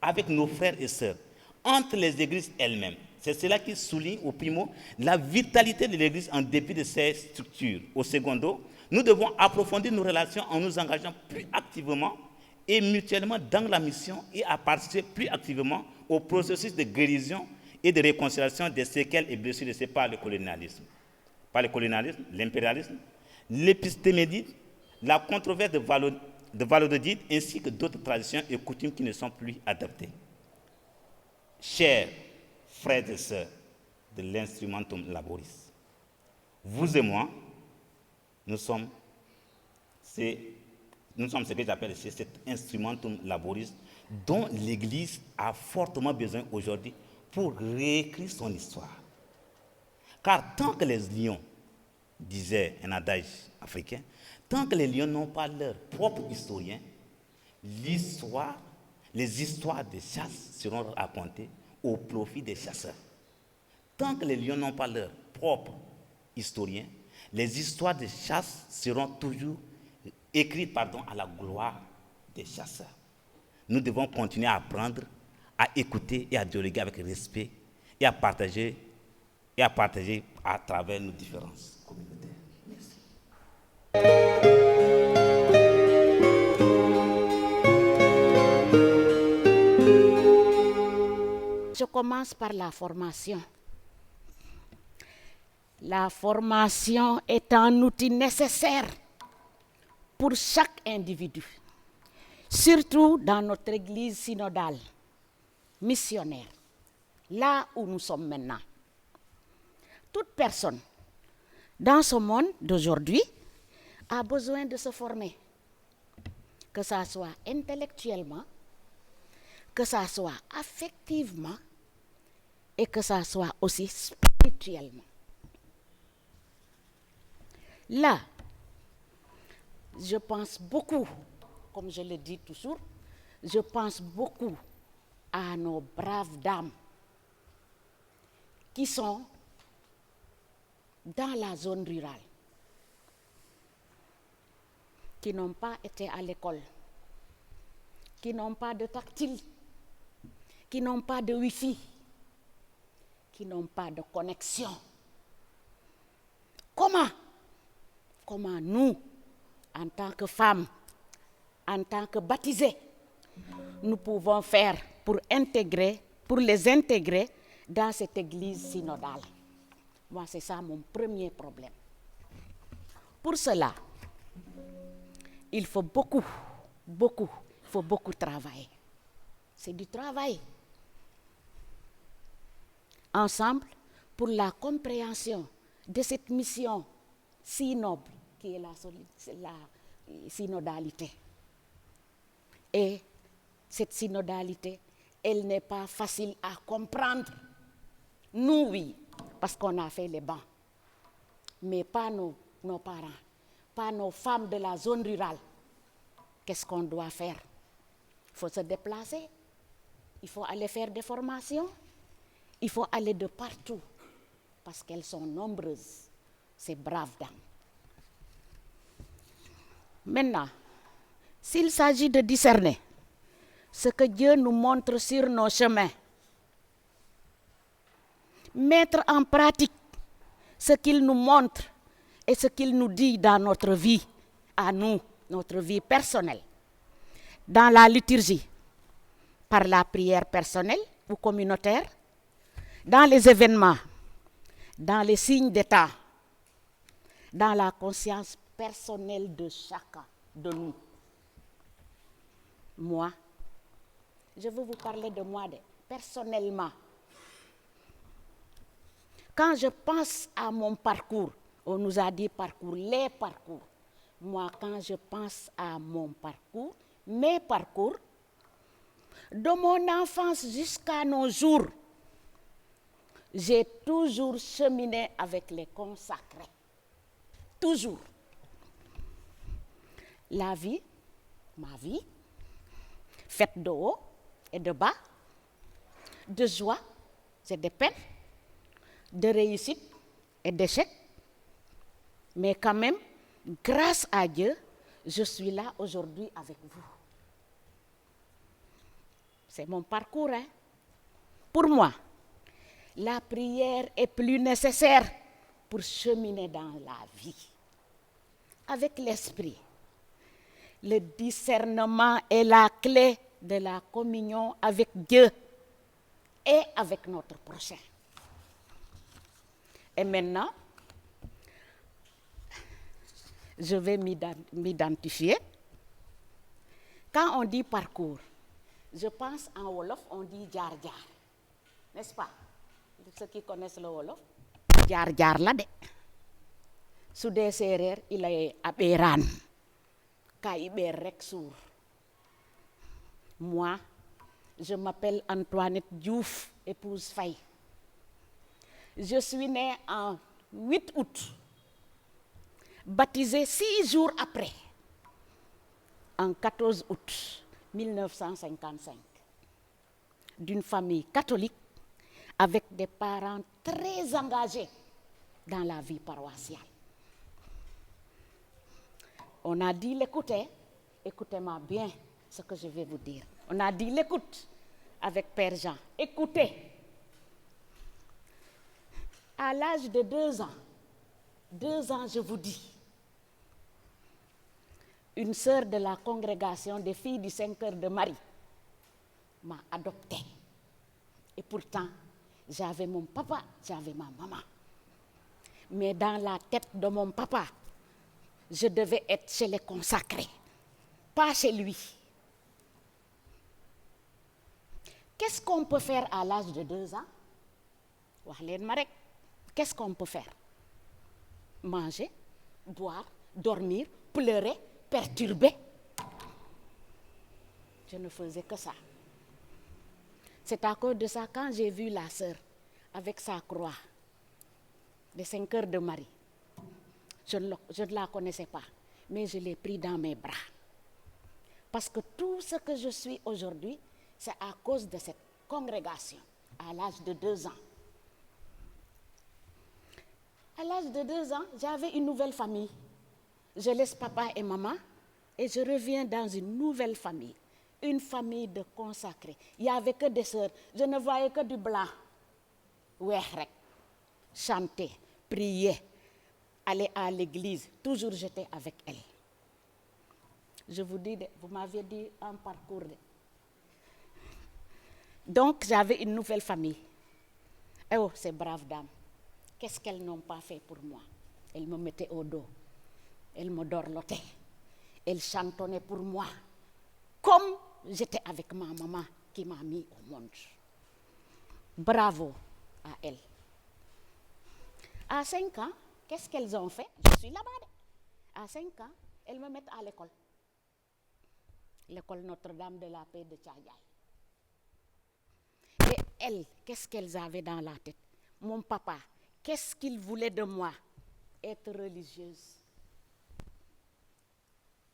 avec nos frères et sœurs, entre les églises elles-mêmes. C'est cela qui souligne au primo la vitalité de l'Église en dépit de ses structures. Au secondo, nous devons approfondir nos relations en nous engageant plus activement et mutuellement dans la mission et à participer plus activement au processus de guérison et de réconciliation des séquelles et blessures laissées par le colonialisme. Par le colonialisme, l'impérialisme, l'épistémédie, la controverse de Valododide ainsi que d'autres traditions et coutumes qui ne sont plus adaptées. Chers frères et sœurs de l'instrumentum laboris, vous et moi, nous sommes ce que j'appelle cet instrumentum laboris dont l'Église a fortement besoin aujourd'hui pour réécrire son histoire. Car tant que les lions, disait un adage africain, tant que les lions n'ont pas leur propre historien, les histoires de chasse seront racontées au profit des chasseurs. Tant que les lions n'ont pas leur propre historien, les histoires de chasse seront toujours écrites à la gloire des chasseurs. Nous devons continuer à apprendre, à écouter et à dialoguer avec respect et à partager à travers nos différences communautaires. Merci. Je commence par la formation. La formation est un outil nécessaire pour chaque individu, surtout dans notre église synodale, missionnaire, là où nous sommes maintenant. Toute personne dans ce monde d'aujourd'hui a besoin de se former, que ça soit intellectuellement, que ça soit affectivement et que ça soit aussi spirituellement. Là, je pense beaucoup, comme je le dis toujours, je pense beaucoup à nos braves dames qui sont dans la zone rurale, qui n'ont pas été à l'école, qui n'ont pas de tactile, qui n'ont pas de Wi-Fi, qui n'ont pas de connexion. Comment nous, en tant que femmes, en tant que baptisées, nous pouvons faire pour les intégrer dans cette église synodale? Moi, c'est ça mon premier problème. Pour cela, il faut beaucoup travailler. C'est du travail. Ensemble, pour la compréhension de cette mission si noble qui est la synodalité. Et cette synodalité, elle n'est pas facile à comprendre. Nous, oui, parce qu'on a fait les bancs, mais pas nos parents, pas nos femmes de la zone rurale. Qu'est-ce qu'on doit faire? Il faut se déplacer, il faut aller faire des formations, il faut aller de partout, parce qu'elles sont nombreuses, ces braves dames. Maintenant, s'il s'agit de discerner ce que Dieu nous montre sur nos chemins, mettre en pratique ce qu'il nous montre et ce qu'il nous dit dans notre vie, à nous, notre vie personnelle, dans la liturgie, par la prière personnelle ou communautaire, dans les événements, dans les signes d'état, dans la conscience personnelle de chacun de nous. Moi, je veux vous parler de moi personnellement. Quand je pense à mon parcours, on nous a dit parcours, les parcours. Moi, quand je pense à mon parcours, mes parcours, de mon enfance jusqu'à nos jours, j'ai toujours cheminé avec les consacrés. Toujours. La vie, ma vie, faite de haut et de bas, de joie et de peine, de réussite et d'échec. Mais quand même, grâce à Dieu, je suis là aujourd'hui avec vous. C'est mon parcours, hein? Pour moi, la prière est plus nécessaire pour cheminer dans la vie. Avec l'esprit, le discernement est la clé de la communion avec Dieu et avec notre prochain. Et maintenant, je vais m'identifier. Quand on dit parcours, je pense en Wolof, on dit jaar jaar. N'est-ce pas? Ceux qui connaissent le Wolof, jaar jaar la de. Su dee séeréer il est abéran. Ka iber rek sour. Moi, je m'appelle Antoinette Diouf, épouse Faye. Je suis née en 8 août, baptisée 6 jours après, en 14 août 1955, d'une famille catholique avec des parents très engagés dans la vie paroissiale. On a dit l'écouter, écoutez-moi bien ce que je vais vous dire. On a dit l'écoute avec Père Jean. Écoutez, à l'âge de 2 ans, je vous dis, une sœur de la congrégation des filles du 5 heures de Marie m'a adoptée. Et pourtant, j'avais mon papa, j'avais ma maman. Mais dans la tête de mon papa, je devais être chez les consacrés, pas chez lui. Qu'est-ce qu'on peut faire à l'âge de 2 ans? Wax leen ma rek. Qu'est-ce qu'on peut faire? Manger, boire, dormir, pleurer, perturber. Je ne faisais que ça. C'est à cause de ça, quand j'ai vu la sœur avec sa croix, les 5 heures de Marie, je ne la connaissais pas, mais je l'ai pris dans mes bras. Parce que tout ce que je suis aujourd'hui, c'est à cause de cette congrégation, à l'âge de 2 ans. À l'âge de 2 ans, j'avais une nouvelle famille. Je laisse papa et maman et je reviens dans une nouvelle famille. Une famille de consacrés. Il n'y avait que des sœurs. Je ne voyais que du blanc. Weex rek. Chanter, prier, aller à l'église. Toujours j'étais avec elle. Je vous dis, vous m'aviez dit un parcours. Donc j'avais une nouvelle famille. Et oh, ces braves dames. Qu'est-ce qu'elles n'ont pas fait pour moi? Elles me mettaient au dos. Elles me dorlotaient. Elles chantonnaient pour moi. Comme j'étais avec ma maman qui m'a mis au monde. Bravo à elles. À 5 ans, qu'est-ce qu'elles ont fait? Je suis là-bas. À 5 ans, elles me mettent à l'école. L'école Notre-Dame de la Paix de Tchadjaï. Et elles, qu'est-ce qu'elles avaient dans la tête? Mon papa, qu'est-ce qu'il voulait de moi? Être religieuse.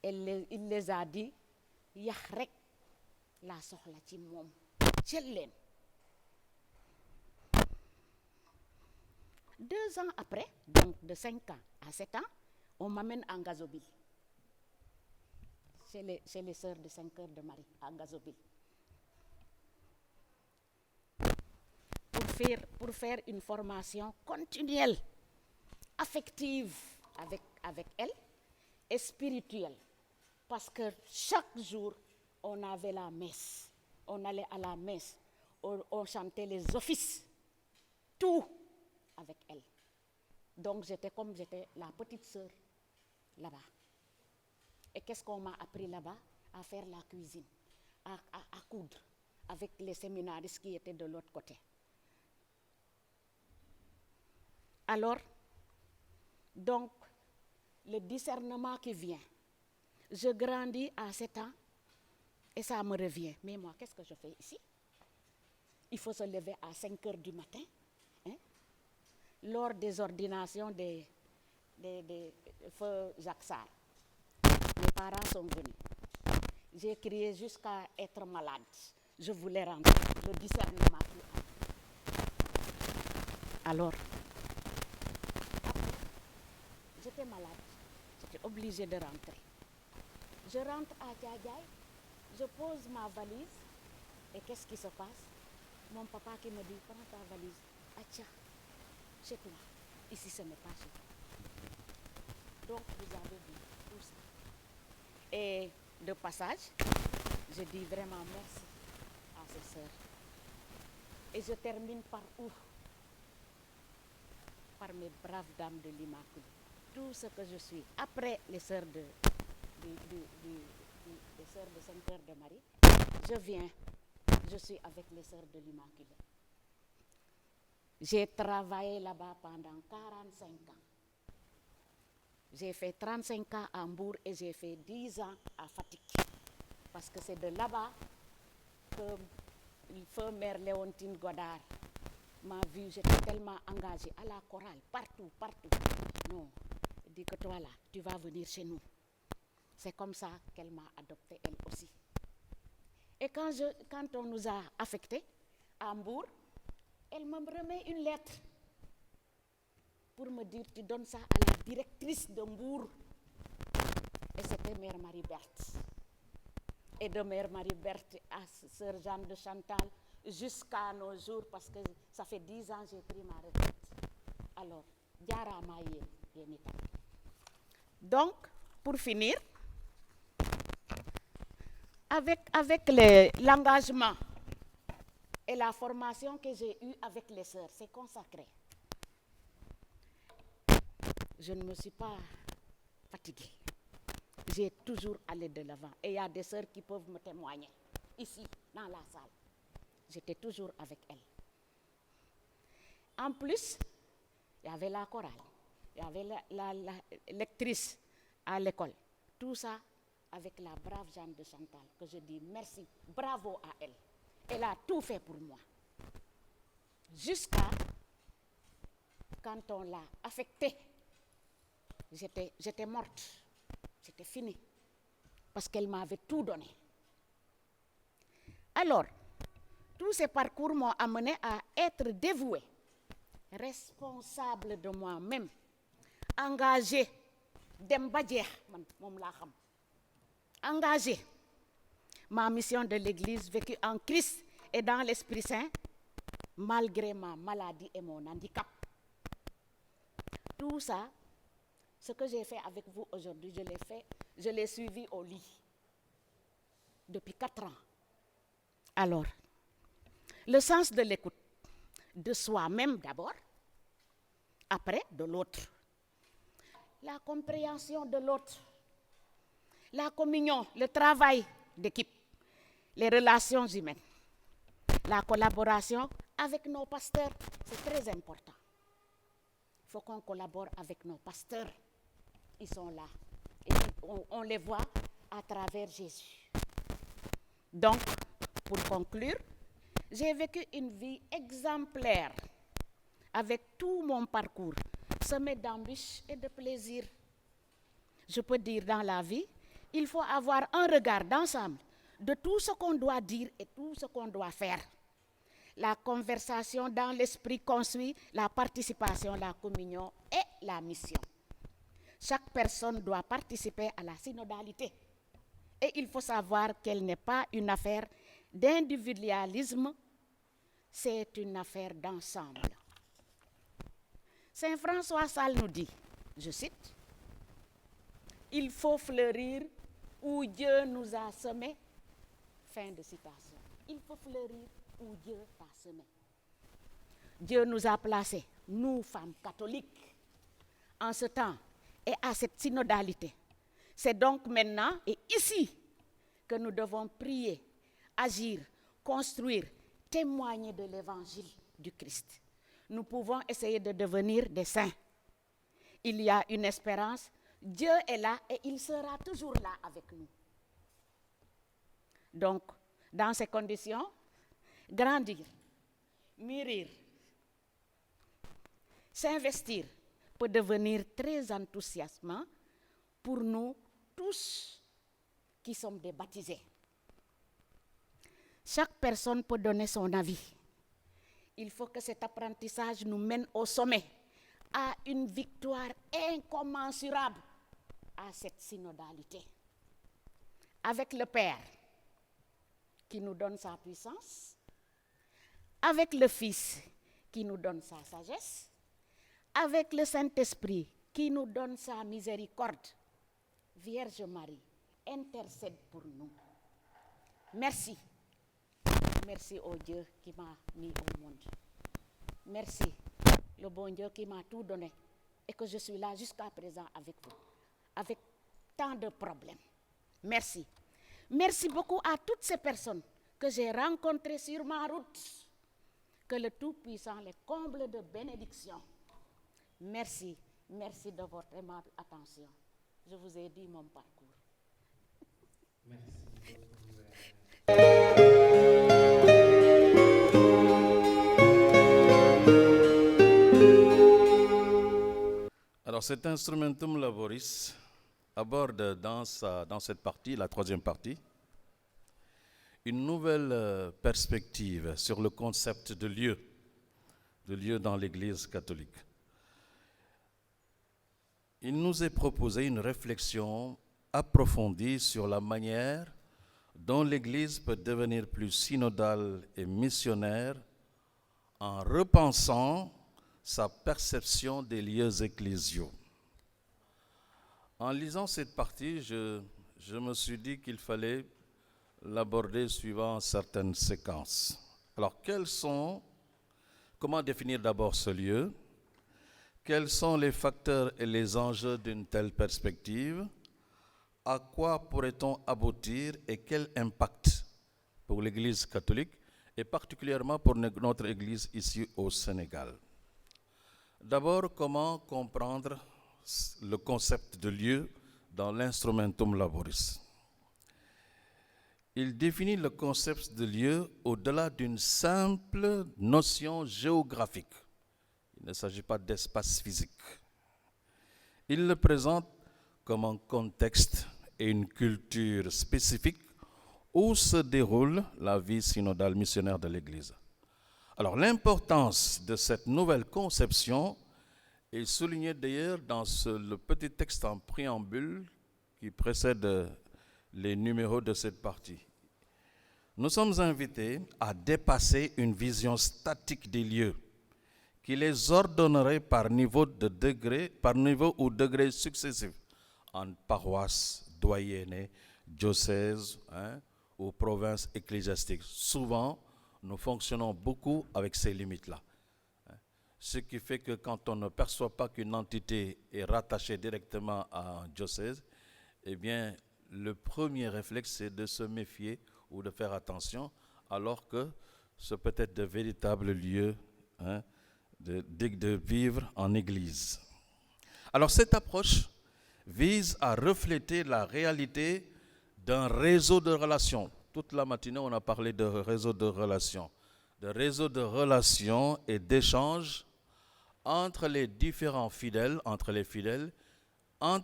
Il les a dit, yax rek la soxla ci moom jël leen. 2 ans après, donc de 5 ans à 7 ans, on m'amène à Ngazobil, chez les sœurs de 5 heures de Marie, à Ngazobil. Pour faire une formation continuelle, affective avec elle et spirituelle. Parce que chaque jour, on avait la messe. On allait à la messe. On chantait les offices. Tout avec elle. Donc j'étais la petite sœur là-bas. Et qu'est-ce qu'on m'a appris là-bas? À faire la cuisine, à coudre avec les séminaristes qui étaient de l'autre côté. Alors, donc, le discernement qui vient. Je grandis à 7 ans et ça me revient. Mais moi, qu'est-ce que je fais ici? Il faut se lever à 5 heures du matin. Hein? Lors des ordinations des feu Jacques Sarr, mes parents sont venus. J'ai crié jusqu'à être malade. Je voulais rentrer. Le discernement qui a. Alors, j'étais malade. J'étais obligée de rentrer. Je rentre à Diadiaï, je pose ma valise. Et qu'est-ce qui se passe? Mon papa qui me dit, prends ta valise. Atia, chez toi. Ici, ce n'est pas chez toi. Donc, vous avez vu tout ça. Et de passage, je dis vraiment merci à ces sœurs. Et je termine par où? Par mes braves dames de l'Immaculée. Tout ce que je suis. Après les sœurs des sœurs de Sainte-Claire de Marie, je suis avec les sœurs de l'Immaculée. J'ai travaillé là-bas pendant 45 ans. J'ai fait 35 ans à Hambourg et j'ai fait 10 ans à Fatick. Parce que c'est de là-bas que le feu mère Léontine Godard m'a vu. J'étais tellement engagée à la chorale, partout. Non, elle dit que toi là, tu vas venir chez nous. C'est comme ça qu'elle m'a adoptée elle aussi. Et quand on nous a affectés à Hambourg, elle me remet une lettre pour me dire, tu donnes ça à la directrice de Hambourg. Et c'était Mère Marie-Berthe. Et de Mère Marie-Berthe à Sœur Jeanne de Chantal jusqu'à nos jours, parce que ça fait 10 ans que j'ai pris ma retraite. Alors, Diarama Yénita. Donc, pour finir, avec l'engagement et la formation que j'ai eue avec les sœurs, c'est consacré. Je ne me suis pas fatiguée. J'ai toujours allé de l'avant. Et il y a des sœurs qui peuvent me témoigner, ici, dans la salle. J'étais toujours avec elles. En plus, il y avait la chorale, il y avait la lectrice à l'école. Tout ça avec la brave Jeanne de Chantal, que je dis merci, bravo à elle. Elle a tout fait pour moi. Jusqu'à quand on l'a affectée, j'étais morte, c'était fini, parce qu'elle m'avait tout donné. Alors, tous ces parcours m'ont amené à être dévouée, responsable de moi-même, engagée, engagée. Ma mission de l'Église vécue en Christ et dans l'Esprit Saint, malgré ma maladie et mon handicap. Tout ça, ce que j'ai fait avec vous aujourd'hui, je l'ai suivi au lit depuis 4 ans. Alors, le sens de l'écoute, de soi-même d'abord, après de l'autre. La compréhension de l'autre, la communion, le travail d'équipe, les relations humaines, la collaboration avec nos pasteurs, c'est très important. Il faut qu'on collabore avec nos pasteurs. Ils sont là. Et on les voit à travers Jésus. Donc, pour conclure, j'ai vécu une vie exemplaire avec tout mon parcours, semé d'embûches et de plaisir. Je peux dire dans la vie, il faut avoir un regard d'ensemble de tout ce qu'on doit dire et tout ce qu'on doit faire. La conversation dans l'esprit construit la participation, la communion et la mission. Chaque personne doit participer à la synodalité. Et il faut savoir qu'elle n'est pas une affaire d'individualisme, c'est une affaire d'ensemble. Saint François Sales nous dit, je cite, « Il faut fleurir où Dieu nous a semés. » Fin de citation. Il faut fleurir où Dieu t'a semé. Dieu nous a placés, nous, femmes catholiques, en ce temps et à cette synodalité. C'est donc maintenant et ici que nous devons prier, agir, construire, témoigner de l'évangile du Christ. Nous pouvons essayer de devenir des saints. Il y a une espérance Dieu est là et il sera toujours là avec nous. Donc, dans ces conditions, grandir, mûrir, s'investir peut devenir très enthousiasmant pour nous tous qui sommes des baptisés. Chaque personne peut donner son avis. Il faut que cet apprentissage nous mène au sommet, à une victoire incommensurable à cette synodalité. Avec le Père qui nous donne sa puissance, avec le Fils qui nous donne sa sagesse, avec le Saint-Esprit qui nous donne sa miséricorde. Vierge Marie, intercède pour nous. Merci. Merci au Dieu qui m'a mis au monde. Merci, le bon Dieu qui m'a tout donné et que je suis là jusqu'à présent avec vous, avec tant de problèmes. Merci. Merci beaucoup à toutes ces personnes que j'ai rencontrées sur ma route. Que le Tout-Puissant les comble de bénédictions. Merci, merci de votre aimable attention. Je vous ai dit mon parcours. Alors cet instrumentum laboris aborde dans cette partie, la troisième partie, une nouvelle perspective sur le concept de lieu dans l'Église catholique. Il nous est proposé une réflexion approfondie sur la manière dont l'Église peut devenir plus synodale et missionnaire en repensant sa perception des lieux ecclésiaux. En lisant cette partie, je me suis dit qu'il fallait l'aborder suivant certaines séquences. Alors, comment définir d'abord ce lieu? Quels sont les facteurs et les enjeux d'une telle perspective? À quoi pourrait-on aboutir et quel impact pour l'Église catholique et particulièrement pour notre Église ici au Sénégal? D'abord, comment comprendre le concept de lieu dans l'Instrumentum Laboris? Il définit le concept de lieu au-delà d'une simple notion géographique. Il ne s'agit pas d'espace physique. Il le présente comme un contexte et une culture spécifique où se déroule la vie synodale missionnaire de l'Église. Alors l'importance de cette nouvelle conception est soulignée d'ailleurs dans le petit texte en préambule qui précède les numéros de cette partie. Nous sommes invités à dépasser une vision statique des lieux qui les ordonnerait par niveau ou degré successifs en paroisses, doyenné, diocèse ou provinces ecclésiastiques. Souvent, nous fonctionnons beaucoup avec ces limites-là. Ce qui fait que quand on ne perçoit pas qu'une entité est rattachée directement à un diocèse, eh bien, le premier réflexe, c'est de se méfier ou de faire attention, alors que ce peut être de véritables lieux de vivre en Église. Alors cette approche vise à refléter la réalité d'un réseau de relations. Toute la matinée, on a parlé de réseau de relations. De réseau de relations et d'échanges entre les différents fidèles, entre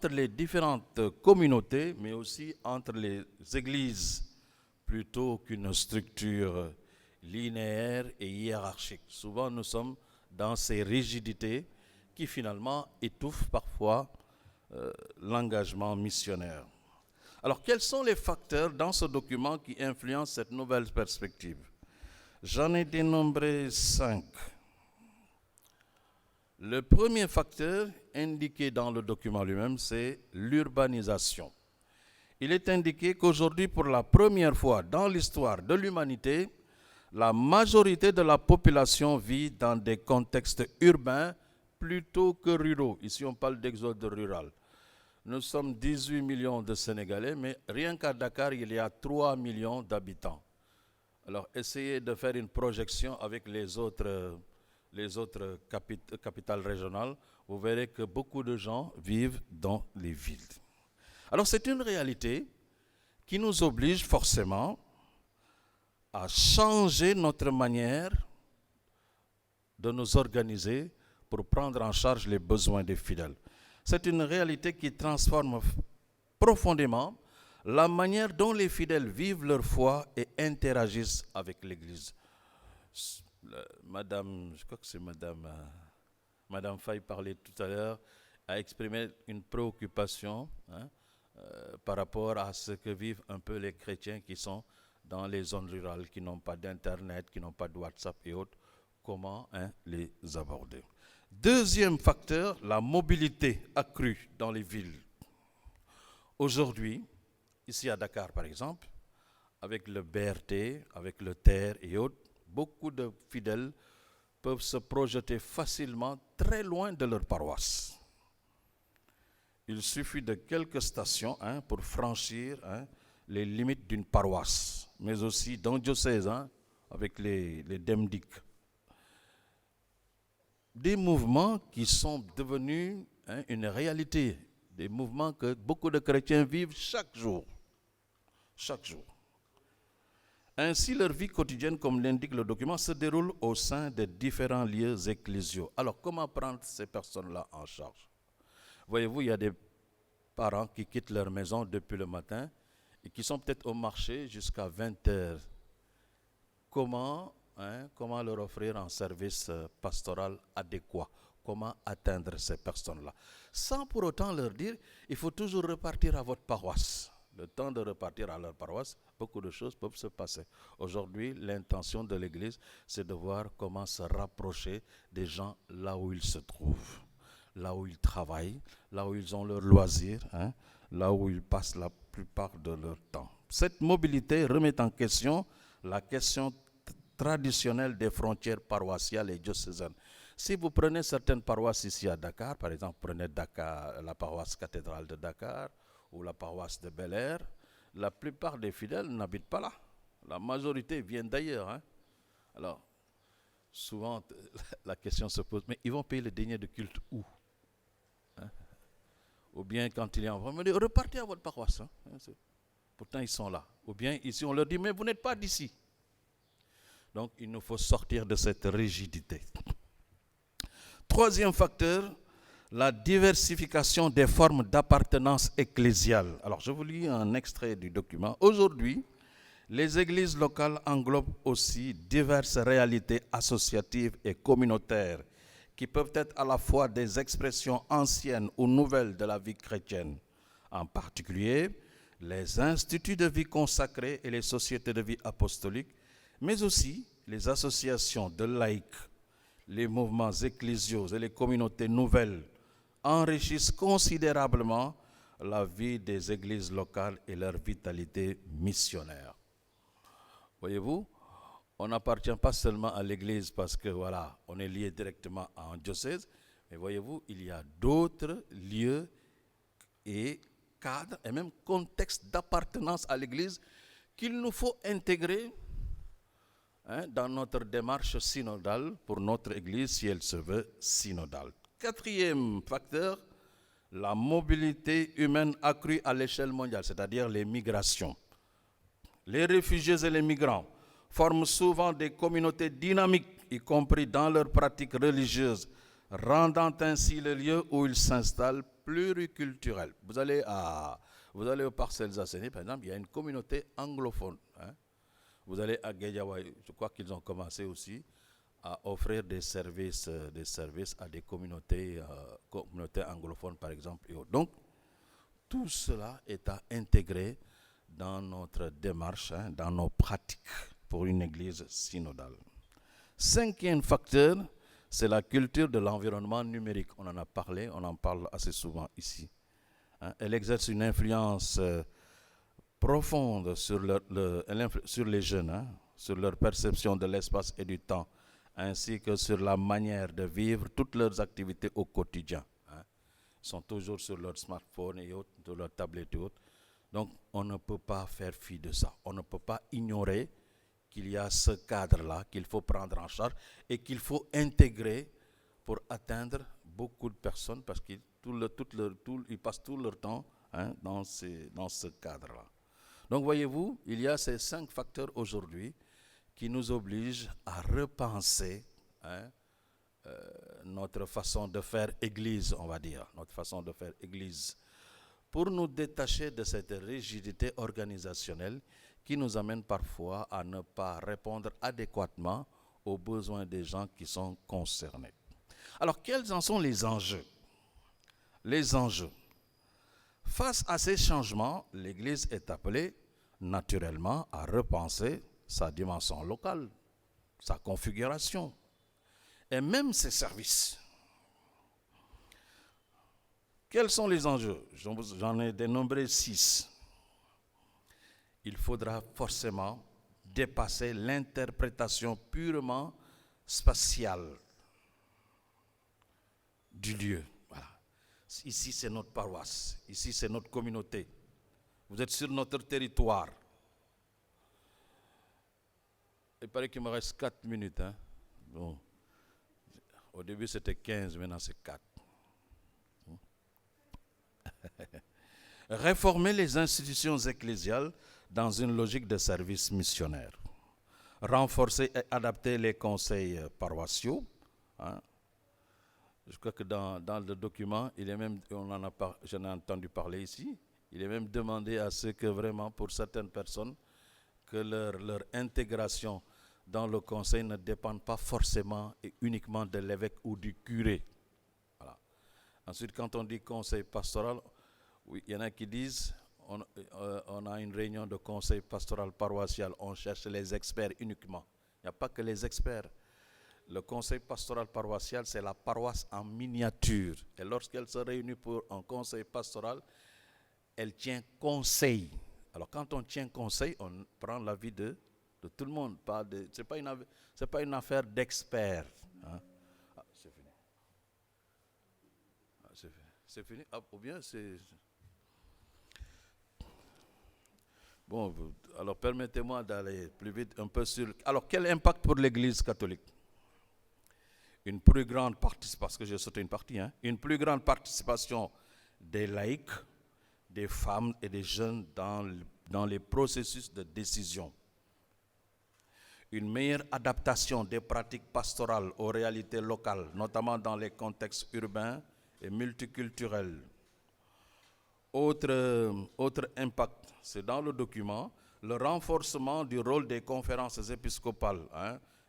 les différentes communautés, mais aussi entre les églises, plutôt qu'une structure linéaire et hiérarchique. Souvent, nous sommes dans ces rigidités qui finalement étouffent parfois l'engagement missionnaire. Alors, quels sont les facteurs dans ce document qui influencent cette nouvelle perspective? J'en ai dénombré 5. Le premier facteur indiqué dans le document lui-même, c'est l'urbanisation. Il est indiqué qu'aujourd'hui, pour la première fois dans l'histoire de l'humanité, la majorité de la population vit dans des contextes urbains plutôt que ruraux. Ici, on parle d'exode rural. Nous sommes 18 millions de Sénégalais, mais rien qu'à Dakar, il y a 3 millions d'habitants. Alors, essayez de faire une projection avec les autres les autres capitales régionales, vous verrez que beaucoup de gens vivent dans les villes. Alors c'est une réalité qui nous oblige forcément à changer notre manière de nous organiser pour prendre en charge les besoins des fidèles. C'est une réalité qui transforme profondément la manière dont les fidèles vivent leur foi et interagissent avec l'Église. Madame, je crois que c'est Madame Faye parlait tout à l'heure, a exprimé une préoccupation par rapport à ce que vivent un peu les chrétiens qui sont dans les zones rurales, qui n'ont pas d'Internet, qui n'ont pas de WhatsApp et autres. Comment les aborder? Deuxième facteur, la mobilité accrue dans les villes. Aujourd'hui, ici à Dakar par exemple, avec le BRT, avec le TER et autres, beaucoup de fidèles peuvent se projeter facilement très loin de leur paroisse. Il suffit de quelques stations pour franchir les limites d'une paroisse, mais aussi d'un diocèse avec les DEMDIC. Des mouvements qui sont devenus une réalité, des mouvements que beaucoup de chrétiens vivent chaque jour. Chaque jour. Ainsi, leur vie quotidienne, comme l'indique le document, se déroule au sein de différents lieux ecclésiaux. Alors, comment prendre ces personnes-là en charge? Voyez-vous, il y a des parents qui quittent leur maison depuis le matin et qui sont peut-être au marché jusqu'à 20h. Comment leur offrir un service pastoral adéquat? Comment atteindre ces personnes-là? Sans pour autant leur dire, il faut toujours repartir à votre paroisse. Le temps de repartir à leur paroisse, beaucoup de choses peuvent se passer. Aujourd'hui, l'intention de l'Église, c'est de voir comment se rapprocher des gens là où ils se trouvent, là où ils travaillent, là où ils ont leurs loisirs, là où ils passent la plupart de leur temps. Cette mobilité remet en question la question traditionnelle des frontières paroissiales et diocésaines. Si vous prenez certaines paroisses ici à Dakar, par exemple, prenez Dakar, la paroisse cathédrale de Dakar, ou la paroisse de Bel-Air, la plupart des fidèles n'habitent pas là. La majorité viennent d'ailleurs. Alors, souvent, la question se pose, mais ils vont payer le denier de culte où? Ou bien quand il y a un problème, repartez à votre paroisse. Pourtant, ils sont là. Ou bien ici, on leur dit, mais vous n'êtes pas d'ici. Donc, il nous faut sortir de cette rigidité. Troisième facteur, la diversification des formes d'appartenance ecclésiale. Alors, je vous lis un extrait du document. Aujourd'hui, les églises locales englobent aussi diverses réalités associatives et communautaires qui peuvent être à la fois des expressions anciennes ou nouvelles de la vie chrétienne. En particulier, les instituts de vie consacrés et les sociétés de vie apostoliques, mais aussi les associations de laïcs, les mouvements ecclésiaux et les communautés nouvelles enrichissent considérablement la vie des églises locales et leur vitalité missionnaire. Voyez-vous, on n'appartient pas seulement à l'église parce que voilà, on est lié directement à un diocèse, mais voyez-vous, il y a d'autres lieux et cadres et même contextes d'appartenance à l'église qu'il nous faut intégrer dans notre démarche synodale pour notre église si elle se veut synodale. Quatrième facteur, la mobilité humaine accrue à l'échelle mondiale, c'est-à-dire les migrations. Les réfugiés et les migrants forment souvent des communautés dynamiques, y compris dans leurs pratiques religieuses, rendant ainsi le lieu où ils s'installent pluriculturel. Vous allez aux Parcelles Assainies, par exemple, il y a une communauté anglophone. Vous allez à Guédiawaye, je crois qu'ils ont commencé aussi à offrir des services à des communautés anglophones, par exemple. Et autres. Donc, tout cela est à intégrer dans notre démarche, dans nos pratiques pour une église synodale. Cinquième facteur, c'est la culture de l'environnement numérique. On en a parlé, on en parle assez souvent ici. Elle exerce une influence profonde sur les jeunes, sur leur perception de l'espace et du temps, ainsi que sur la manière de vivre toutes leurs activités au quotidien. Ils sont toujours sur leur smartphone et autres, sur leur tablette et autres. Donc, on ne peut pas faire fi de ça. On ne peut pas ignorer qu'il y a ce cadre-là qu'il faut prendre en charge et qu'il faut intégrer pour atteindre beaucoup de personnes parce qu'ils ils passent tout leur temps dans ce cadre-là. Donc voyez-vous, il y a ces 5 facteurs aujourd'hui qui nous obligent à repenser notre façon de faire Église, on va dire, notre façon de faire Église, pour nous détacher de cette rigidité organisationnelle qui nous amène parfois à ne pas répondre adéquatement aux besoins des gens qui sont concernés. Alors, quels en sont les enjeux? Les enjeux. Face à ces changements, l'Église est appelée naturellement à repenser sa dimension locale, sa configuration et même ses services. Quels sont les enjeux? J'en ai dénombré 6. Il faudra forcément dépasser l'interprétation purement spatiale du lieu. Voilà. Ici, c'est notre paroisse. Ici, c'est notre communauté. Vous êtes sur notre territoire. Il paraît qu'il me reste 4 minutes. Bon. Au début, c'était 15, maintenant c'est 4. Réformer les institutions ecclésiales dans une logique de service missionnaire. Renforcer et adapter les conseils paroissiaux. Je crois que dans le document, il est même, j'en ai entendu parler ici, il est même demandé à ce que vraiment, pour certaines personnes, que leur intégration dans le conseil ne dépende pas forcément et uniquement de l'évêque ou du curé. Voilà. Ensuite, quand on dit conseil pastoral, oui, il y en a qui disent, on a une réunion de conseil pastoral paroissial, on cherche les experts uniquement. Il n'y a pas que les experts. Le conseil pastoral paroissial, c'est la paroisse en miniature. Et lorsqu'elle se réunit pour un conseil pastoral, elle tient conseil. Alors quand on tient conseil, on prend l'avis de tout le monde. Ce n'est pas une affaire d'experts. C'est fini. C'est fini. Ou bien c'est... Bon, alors permettez-moi d'aller plus vite un peu sur... Alors quel impact pour l'Église catholique? Une plus grande participation, parce que j'ai sauté une partie, une plus grande participation des laïcs, des femmes et des jeunes dans les processus de décision. Une meilleure adaptation des pratiques pastorales aux réalités locales, notamment dans les contextes urbains et multiculturels. Autre impact, c'est dans le document, le renforcement du rôle des conférences épiscopales.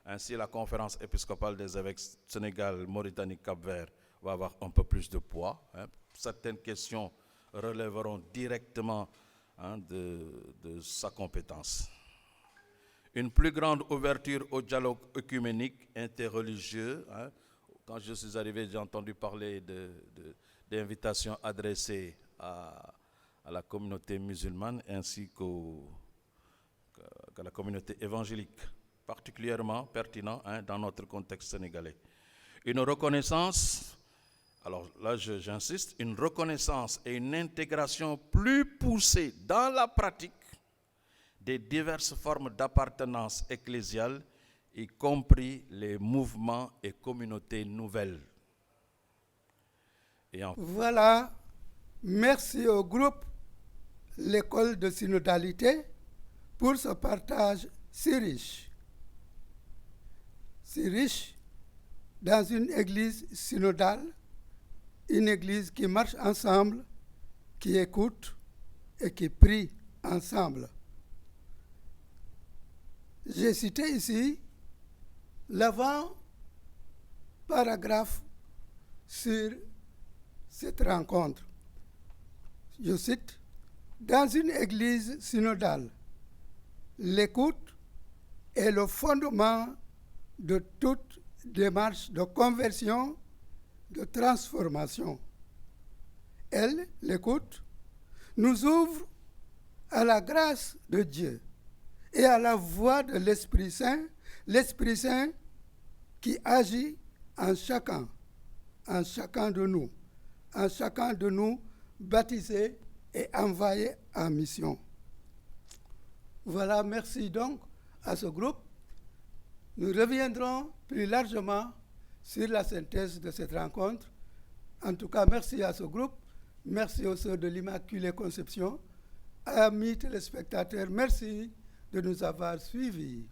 Ainsi, la conférence épiscopale des évêques Sénégal, Mauritanie, Cap-Vert va avoir un peu plus de poids. Certaines questions relèveront directement de sa compétence. Une plus grande ouverture au dialogue œcuménique, interreligieux. Quand je suis arrivé, j'ai entendu parler d'invitations adressées à la communauté musulmane ainsi qu'à la communauté évangélique, particulièrement pertinent dans notre contexte sénégalais. Une reconnaissance, alors là j'insiste, une reconnaissance et une intégration plus poussée dans la pratique des diverses formes d'appartenance ecclésiale, y compris les mouvements et communautés nouvelles. Voilà, merci au groupe L'école de synodalité pour ce partage si riche. Si riche dans une église synodale, une église qui marche ensemble, qui écoute et qui prie ensemble. J'ai cité ici l'avant-paragraphe sur cette rencontre. Je cite, « Dans une église synodale, l'écoute est le fondement de toute démarche de conversion, de transformation. Elle, l'écoute, nous ouvre à la grâce de Dieu et à la voix de l'Esprit Saint qui agit en chacun de nous baptisés et envoyés en mission. » Voilà, merci donc à ce groupe. Nous reviendrons plus largement sur la synthèse de cette rencontre. En tout cas, merci à ce groupe, merci aux sœurs de l'Immaculée Conception. Amis téléspectateurs, merci de nous avoir suivis.